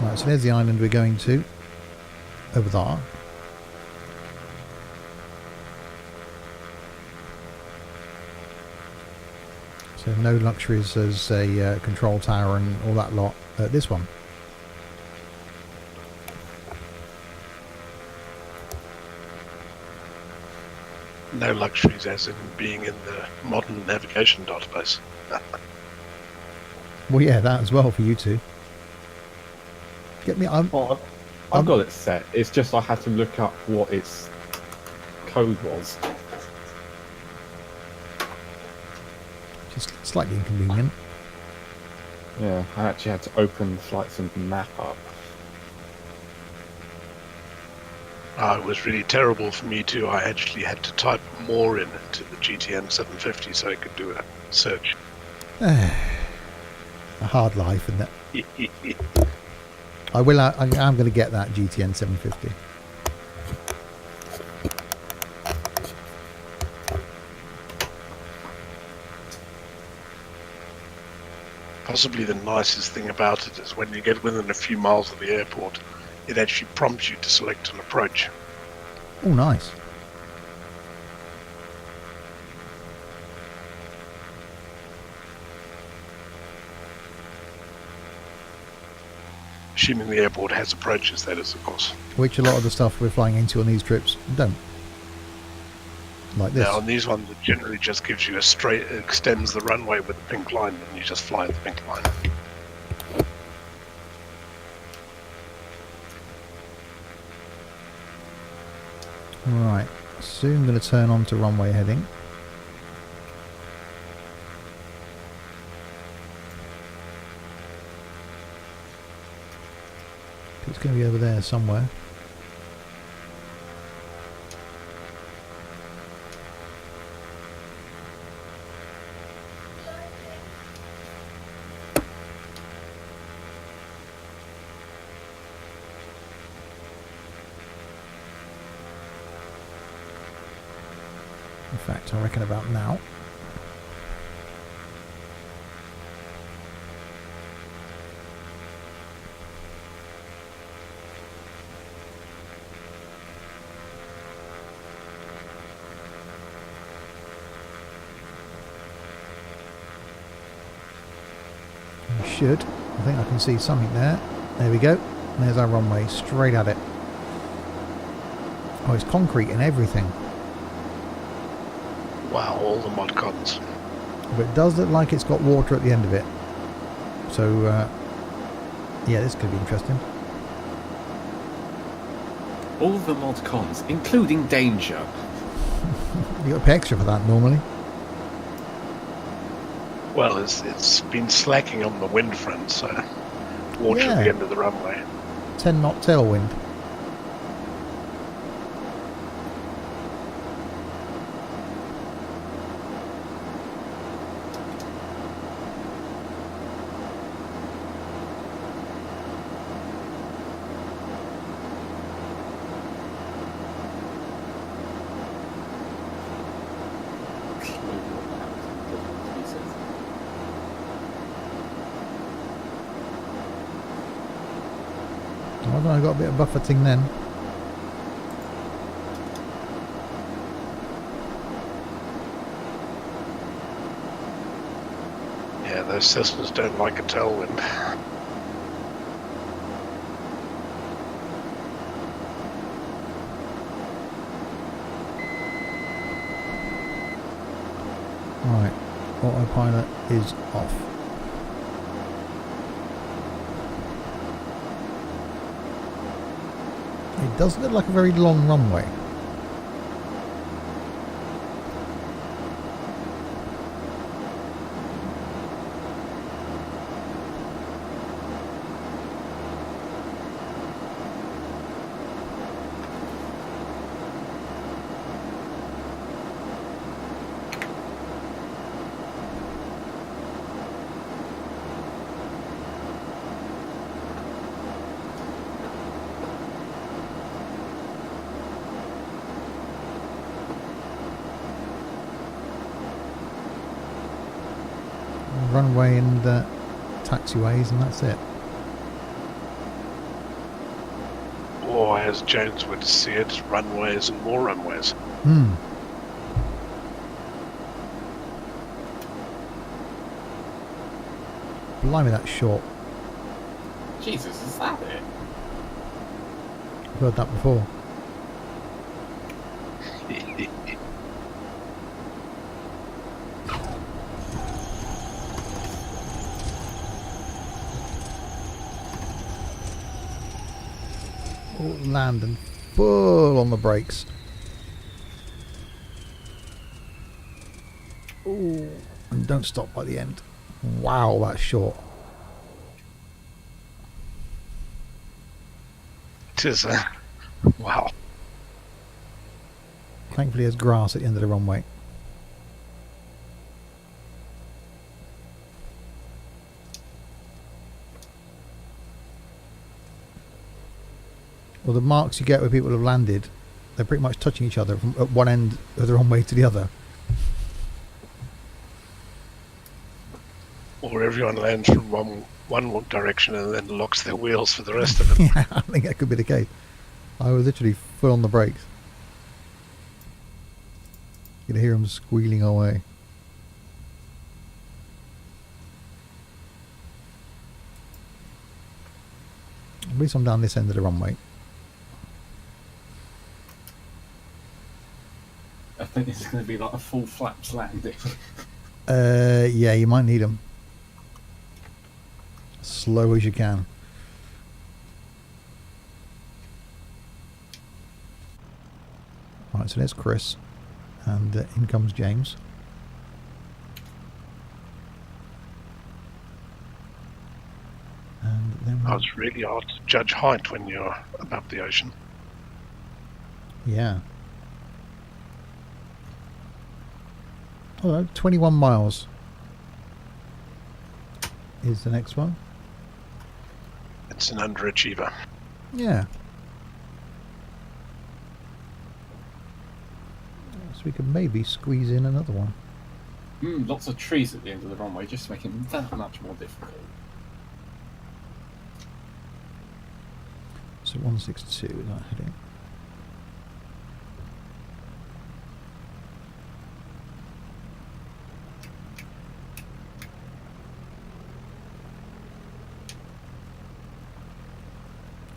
Right, so there's the island we're going to. Over there. So no luxuries as a control tower and all that lot at this one. No luxuries as in being in the modern navigation database. Well, yeah, that as well for you two. Get me. Well, I've got it set. It's just I had to look up what its code was. Just slightly inconvenient. Yeah, I actually had to open the flight sim map up. It was really terrible for me too. I actually had to type more in into the GTN 750 so I could do a search. A hard life, isn't it? I'm going to get that GTN 750. Possibly the nicest thing about it is when you get within a few miles of the airport, it actually prompts you to select an approach. Oh, nice. Assuming the airport has approaches, that is, of course. Which a lot of the stuff we're flying into on these trips don't. Like this. Now, on these ones, it generally just gives you a straight, it extends the runway with a pink line, and you just fly the pink line. Right, soon going to turn on to runway heading. It's going to be over there somewhere. In fact, I reckon about now. I should. I think I can see something there. There we go. There's our runway, straight at it. Oh, it's concrete and everything. Wow, all the mod cons. But it does look like it's got water at the end of it. So, yeah, this could be interesting. All the mod cons, including danger. You got to pay extra for that normally. Well, it's been slacking on the wind front, so water at the end of the runway. 10 knot tailwind. I got a bit of buffeting then. Yeah, those Cessnas don't like a tailwind. Right, autopilot is off. It does look like a very long runway. Runway and taxiways, and that's it. Or, as Jones would see it, runways and more runways. Blimey, that's short. Jesus, is that it? I've heard that before. Land and full on the brakes. Ooh, and don't stop by the end. Wow, that's short. It is wow. Thankfully there's grass at the end of the runway. Well, the marks you get where people have landed, they're pretty much touching each other from at one end of the runway to the other. Or everyone lands from one direction and then locks their wheels for the rest of it. Yeah, I think that could be the case. I was literally full on the brakes. You can hear them squealing away. At least I'm down this end of the runway. I think it's going to be like a full flaps landing. Yeah, you might need them. Slow as you can. Right, so there's Chris. And in comes James. And then Oh, it's really hard to judge height when you're above the ocean. Yeah. Oh, 21 miles is the next one. It's an underachiever. Yeah. So we could maybe squeeze in another one. Lots of trees at the end of the runway, just making it that much more difficult. So 162 is that heading?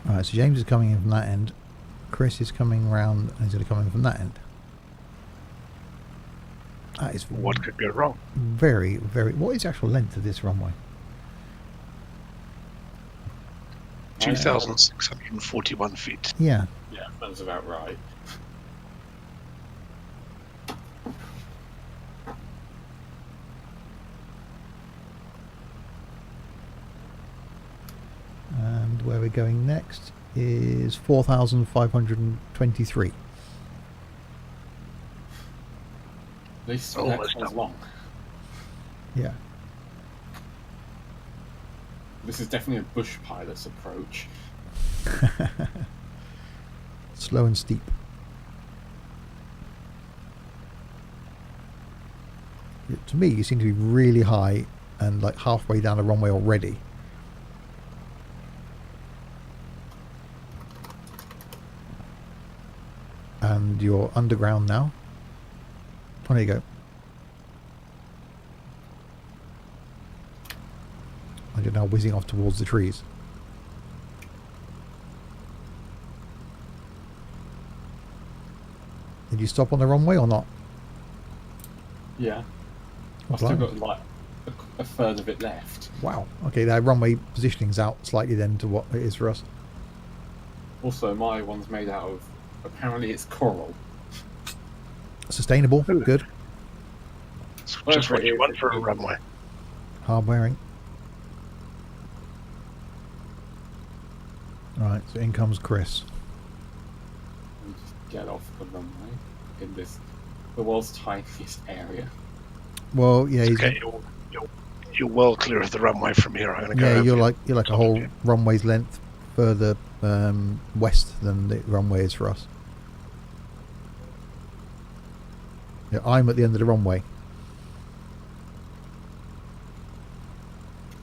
Alright, so James is coming in from that end. Chris is coming round and he's going to come in from that end. That is What could go wrong? very, very... What is the actual length of this runway? 2,641 feet. Yeah. Yeah, that's about right. And where we're going next is 4,523. At least the Almost next one's double. long. Yeah. This is definitely a bush pilot's approach. Slow and steep. To me, you seem to be really high and like halfway down the runway already. And you're underground now. Oh, there you go. And you're now whizzing off towards the trees. Did you stop on the runway or not? Yeah. Oh, I've still blimey. got like a third of it left. Wow. Okay, that runway positioning's out slightly then to what it is for us. Also, my one's made out of, apparently it's coral. Sustainable. Good. It's just Whatever what it you is, want for a it's- runway. Hard wearing. Right, so in comes Chris. And just get off the runway in the world's tiniest area. Well, yeah, he's Okay, you're well clear of the runway from here. I'm going to go. yeah, over you're you. like a top whole of you. runway's length further west than the runway is for us. Yeah, I'm at the end of the runway.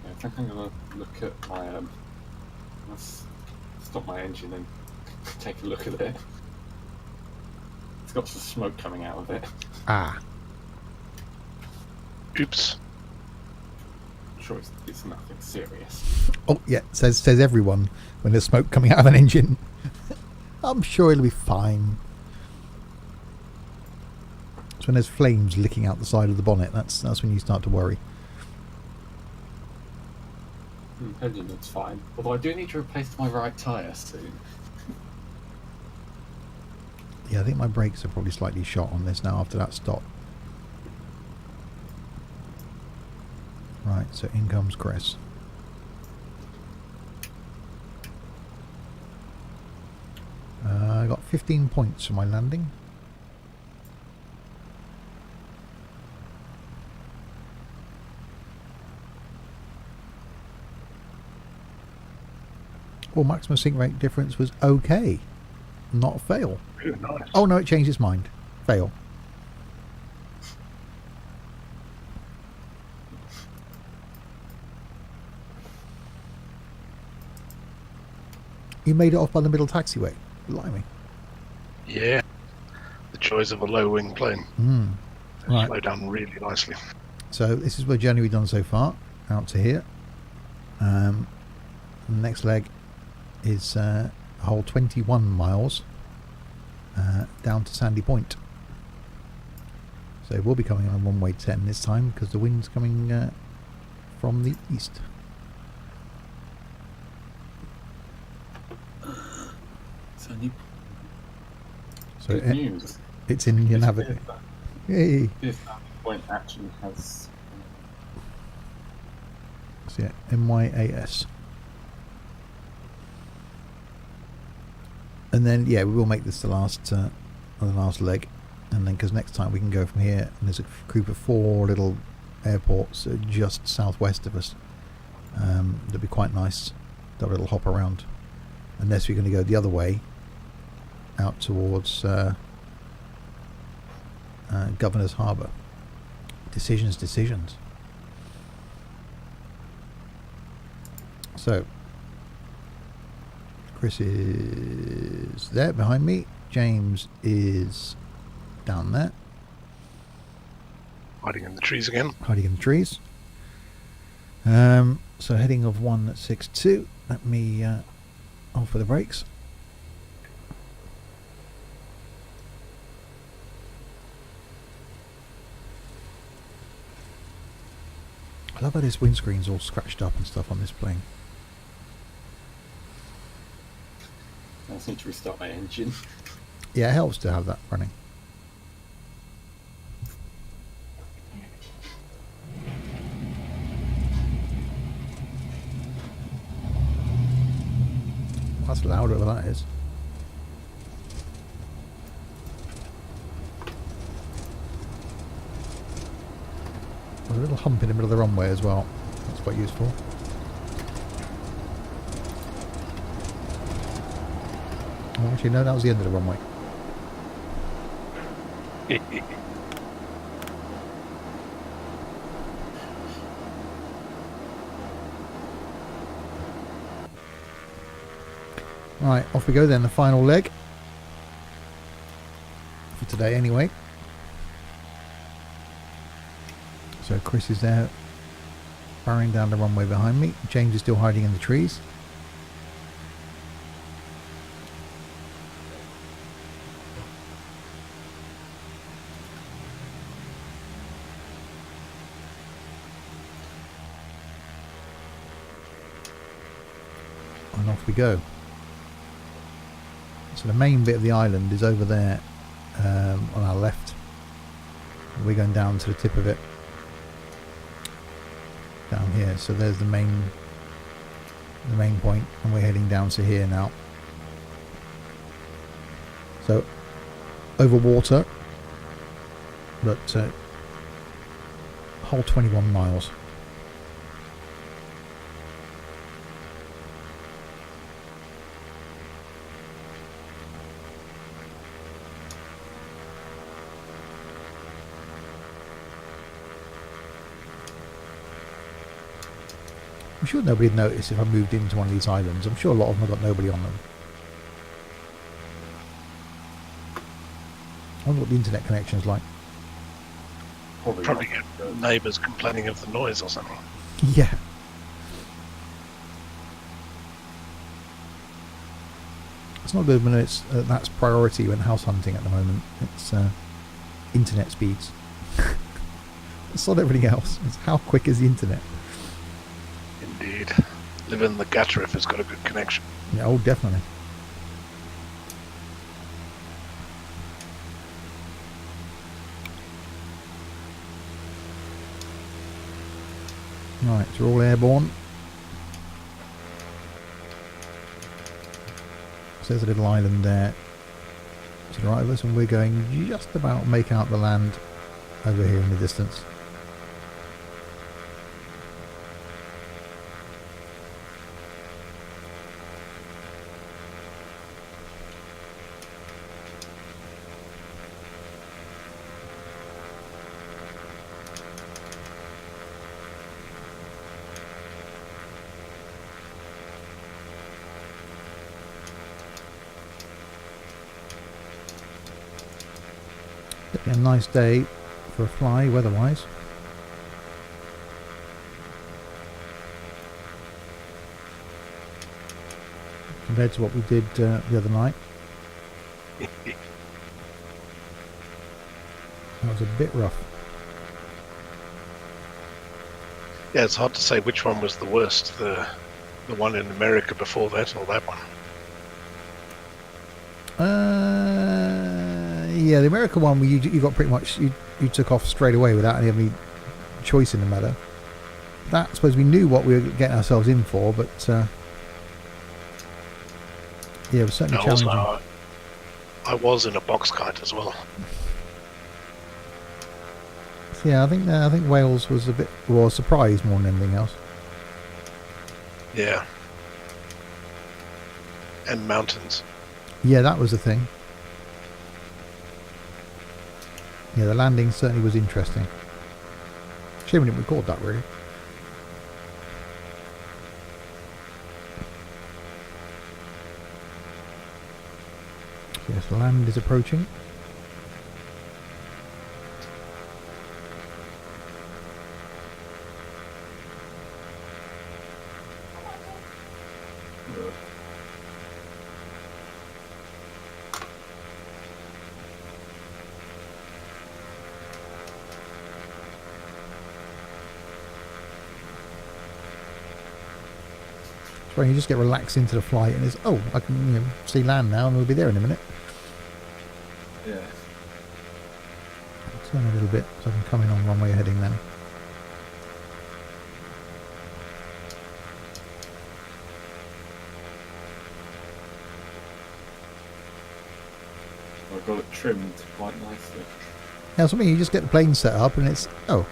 Yeah, I think I'm gonna look at my let's stop my engine and take a look at it. It's got some smoke coming out of it. Ah, Oops. I'm sure it's nothing serious. oh yeah, says everyone when there's smoke coming out of an engine. I'm sure it'll be fine. It's when there's flames licking out the side of the bonnet. That's when you start to worry. Engine looks fine. Although I do need to replace my right tyre soon. Yeah, I think my brakes are probably slightly shot on this now after that stop. Right, so in comes Chris. I got 15 points for my landing. Well, maximum sink rate difference was okay, not a fail. Ooh, nice. Oh no, it changed its mind. Fail. You made it off by the middle taxiway. Blimey. Yeah. The joys of a low wing plane. Right. Slow down really nicely. So this is the journey we've done so far, out to here. The next leg is a whole 21 miles down to Sandy Point. So we'll be coming on one-way 10 this time because the wind's coming from the east. So Good news. it's in your navigator. Yay! This point actually has. So yeah, MYAS. And then we will make this the last leg, and then because next time we can go from here, and there's a group of 4 little airports just southwest of us. That'd be quite nice. That little hop around, unless we're going to go the other way, out towards Governor's Harbour. Decisions. So Chris is there behind me. James is down there, Hiding in the trees again. hiding in the trees. So heading of 162. Let me off with the brakes. I love how this windscreen's all scratched up and stuff on this plane. I just need to restart my engine. Yeah, it helps to have that running. That's loud, whatever that is. There's a little hump in the middle of the runway as well. That's quite useful. Oh, actually, no, that was the end of the runway. Right, off we go then, the final leg. For today anyway. So Chris is there, barring down the runway behind me. James is still hiding in the trees. And off we go. So the main bit of the island is over there on our left. We're going down to the tip of it. Down here. So there's the main point, and we're heading down to here now. So over water, but whole 21 miles. I'm sure nobody'd notice if I moved into one of these islands. I'm sure a lot of them have got nobody on them. I wonder what the internet connection is like. Probably Get not. neighbours complaining of the noise or something. Yeah. It's not good when it's that's priority when house hunting at the moment. It's internet speeds. It's not everything else. It's how quick is the internet. Indeed. Live in the gutter if it's got a good connection. Yeah, oh, definitely. Right, so we're all airborne. So there's a little island there to the right of us, and we're going just about make out the land over here in the distance. A nice day for a fly weather-wise. Compared to what we did the other night. That was a bit rough. Yeah, it's hard to say which one was the worst. The one in America before that, or that one. Yeah, the American one, you got pretty much you took off straight away without any choice in the matter. That I suppose we knew what we were getting ourselves in for, but yeah, it was certainly challenging. Also, I was in a box kite as well. So yeah, I think Wales was a surprise more than anything else. Yeah. And mountains. Yeah, that was the thing. Yeah, the landing certainly was interesting. Shame we didn't record that, really. Yes, the land is approaching. Where you just get relaxed into the flight and it's, oh, I can see land now and we'll be there in a minute. Yeah. I'll turn a little bit so I can come in on runway heading then. I've got it trimmed quite nicely. Yeah, so I mean, you just get the plane set up and it's, oh,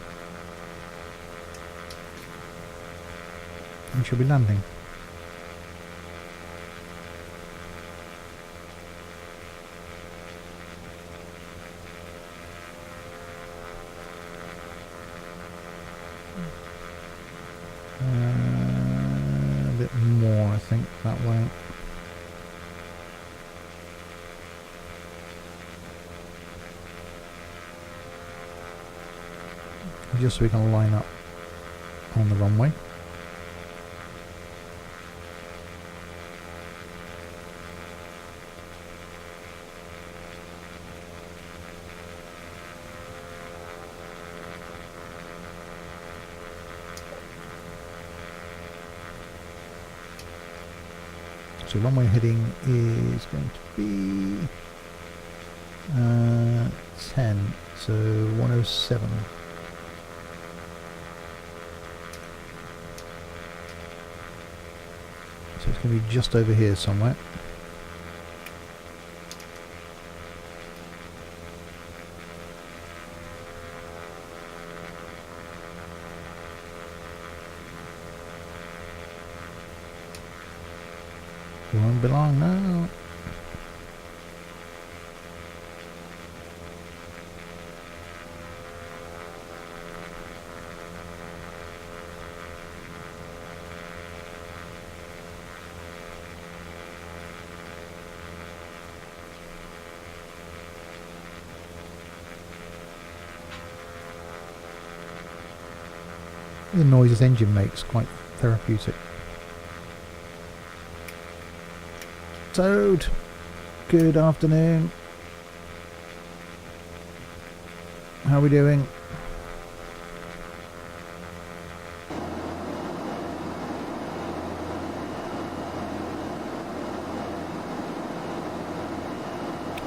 we should be landing. A bit more, I think, that way. Just so we can line up on the runway. So runway heading is going to be 10, so 107. So it's going to be just over here somewhere. Won't be long now. The noise his engine makes quite therapeutic. Toad, good afternoon. How are we doing?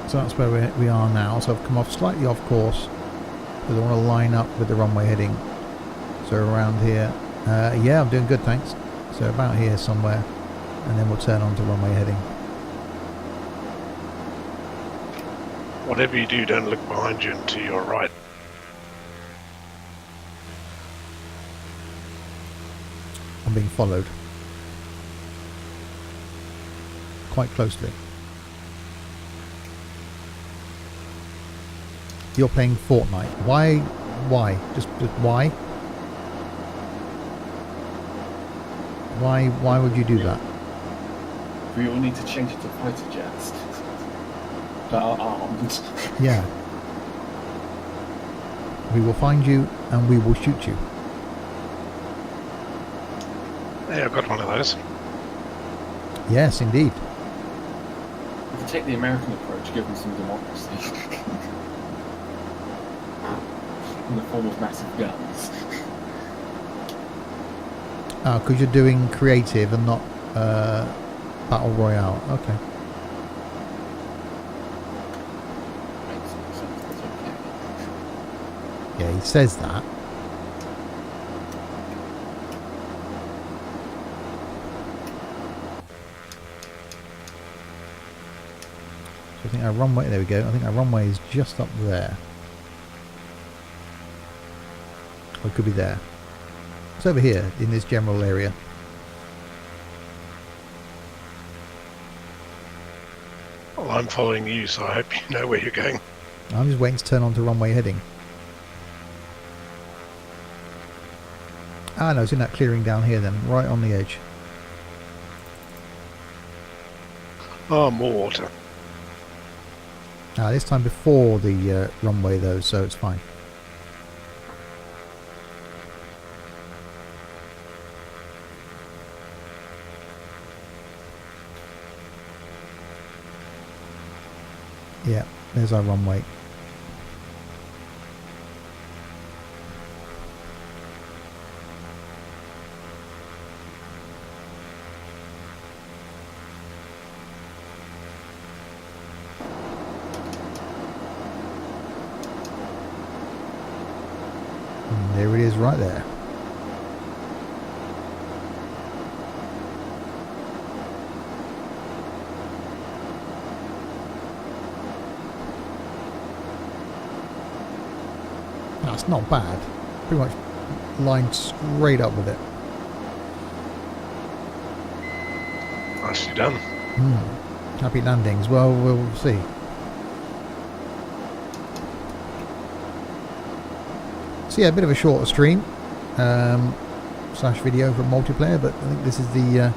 So that's where we are now. So I've come off slightly off course because I want to line up with the runway heading. So around here, yeah, I'm doing good, thanks. So about here somewhere, and then we'll turn on to runway heading. Whatever you do, don't look behind you and to your right. I'm being followed quite closely. You're playing Fortnite. Why? Why? Just why? Why would you do that? We all need to change it to fighter jets that are armed. Yeah. We will find you and we will shoot you. Hey, I've got one of those. Yes, indeed. We can take the American approach, give them some democracy. In the form of massive guns. Oh, because you're doing creative and not battle royale. Okay. Makes no sense, but okay. Yeah, he says that. So I think our runway, there we go, I think our runway is just up there. Or it could be there. It's over here in this general area. Well, I'm following you, so I hope you know where you're going. I'm just waiting to turn onto runway heading. Ah no, it's in that clearing down here then, right on the edge. Oh, more water. This time before the runway though, so it's fine. Yeah, there's our runway. And there it is right there. That's not bad. Pretty much lined straight up with it. Nicely done. Happy landings. Well, we'll see. So yeah, a bit of a shorter stream slash video for multiplayer, but I think this is the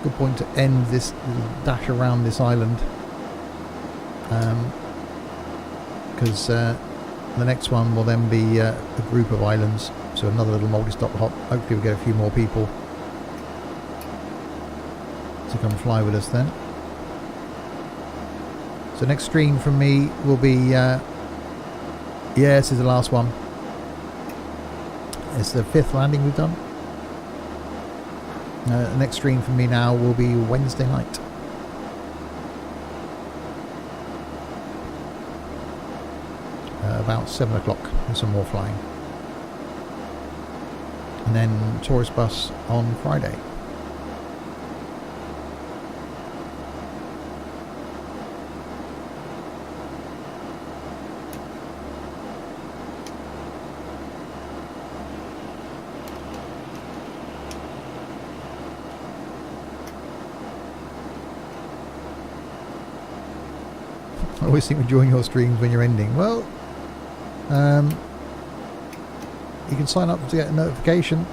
good point to end this little dash around this island, because the next one will then be a group of islands, so another little multi-stop hop. Hopefully we'll get a few more people to come fly with us then. So next stream from me will be, yeah, this is the last one. It's the 5th landing we've done. The next stream from me now will be Wednesday night. About 7 o'clock with some more flying. And then tourist bus on Friday. I always think of enjoying your streams when you're ending. Well, you can sign up to get a notification,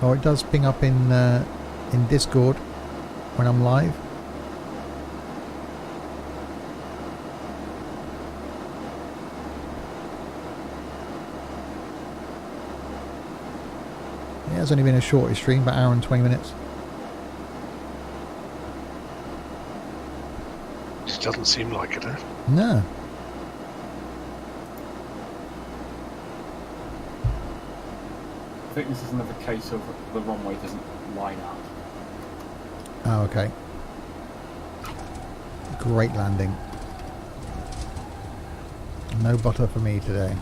or it does ping up in Discord when I'm live. Yeah, it's only been a shorter stream, about an hour and 20 minutes. Just doesn't seem like it, eh? No. I think this is another case of the runway doesn't line up. Oh, okay. Great landing. No butter for me today.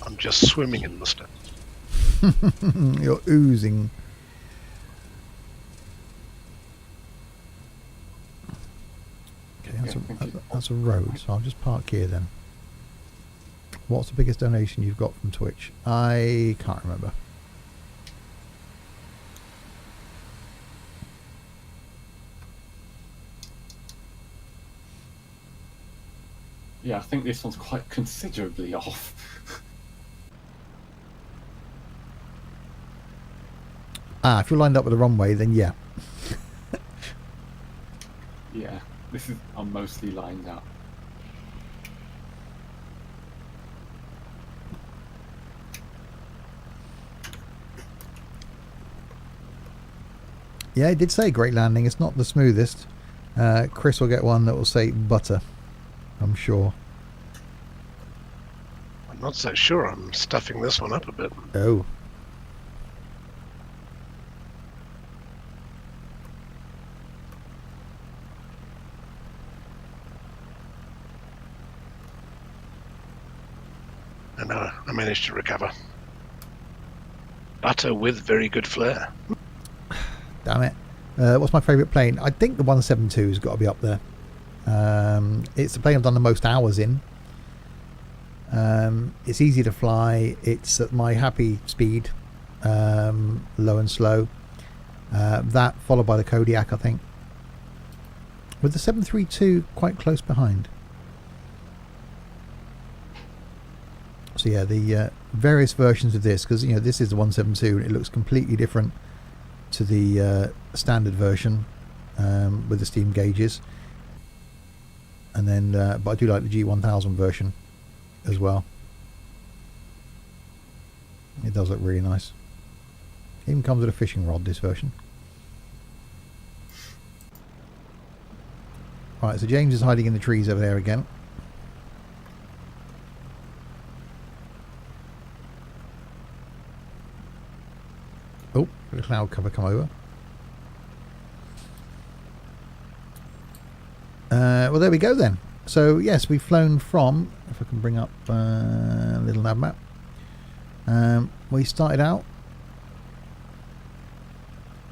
I'm just swimming in the stuff. You're oozing. Okay, that's a road, so I'll just park here then. What's the biggest donation you've got from Twitch? I can't remember. Yeah, I think this one's quite considerably off. If you're lined up with the runway, then yeah. Yeah, I'm mostly lined up. Yeah, it did say great landing. It's not the smoothest. Chris will get one that will say butter, I'm sure. I'm not so sure. I'm stuffing this one up a bit. Oh. And I managed to recover. Butter with very good flair. Damn it. What's my favourite plane? I think the 172 has got to be up there. It's the plane I've done the most hours in. It's easy to fly. It's at my happy speed, low and slow. That followed by the Kodiak, I think, with the 732 quite close behind. So yeah, the various versions of this, because this is the 172 and it looks completely different to the standard version with the steam gauges. And then, but I do like the G1000 version as well. It does look really nice. Even comes with a fishing rod, this version. Right, so James is hiding in the trees over there again. Oh, a cloud cover come over. Well, there we go then. So yes, we've flown from, if I can bring up a little nav map. We started out,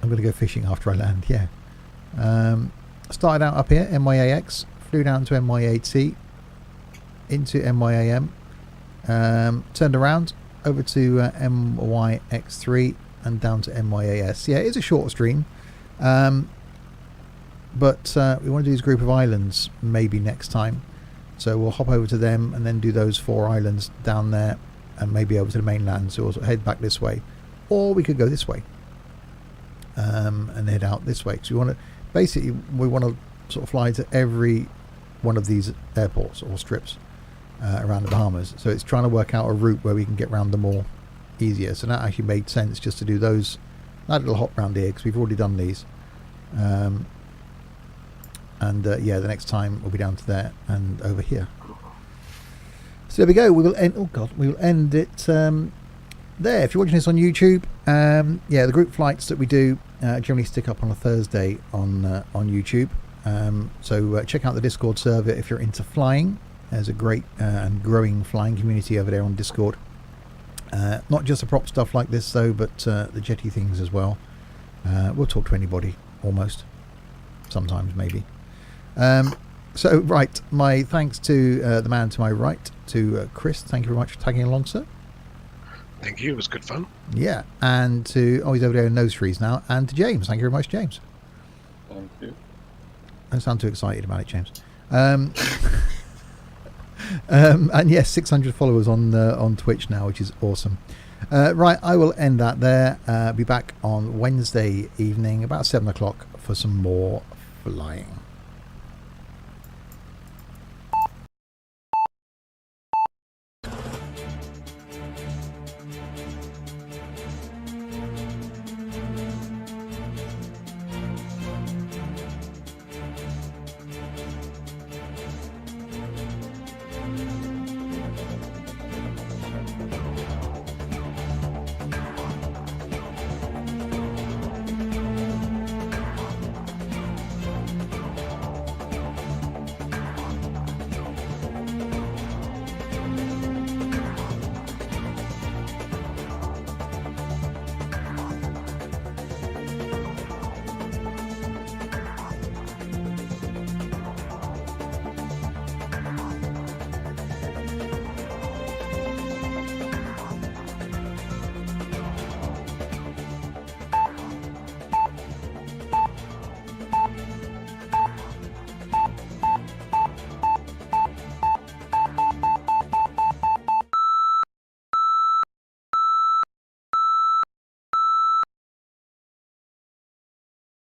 I'm going to go fishing after I land, yeah. Started out up here, MYAX, flew down to MY8C, into MYAM, turned around over to MYX3 and down to MYAS. Yeah, it's a short stream, but we want to do this group of islands maybe next time. So we'll hop over to them and then do those 4 islands down there and maybe over to the mainland. So we'll head back this way, or we could go this way and head out this way. So we want to basically sort of fly to every one of these airports or strips around the Bahamas. So it's trying to work out a route where we can get around them all easier. So that actually made sense just to do that little hop round here, because we've already done these. Yeah, the next time we'll be down to there and over here. So there we go. We will end. Oh God, we will end it there. If you're watching this on YouTube, yeah, the group flights that we do generally stick up on a Thursday on YouTube. So check out the Discord server if you're into flying. There's a great and growing flying community over there on Discord. Not just the prop stuff like this though, but the jetty things as well. We'll talk to anybody, almost. Sometimes, maybe. So, right, my thanks to the man to my right, to Chris. Thank you very much for tagging along, sir. Thank you. It was good fun. Yeah, and to... Oh, he's over there in nose freeze now. And to James. Thank you very much, James. Thank you. Don't sound too excited about it, James. And yes, 600 followers on Twitch now, which is awesome. Right, I will end that there. Be back on Wednesday evening about 7 o'clock for some more flying.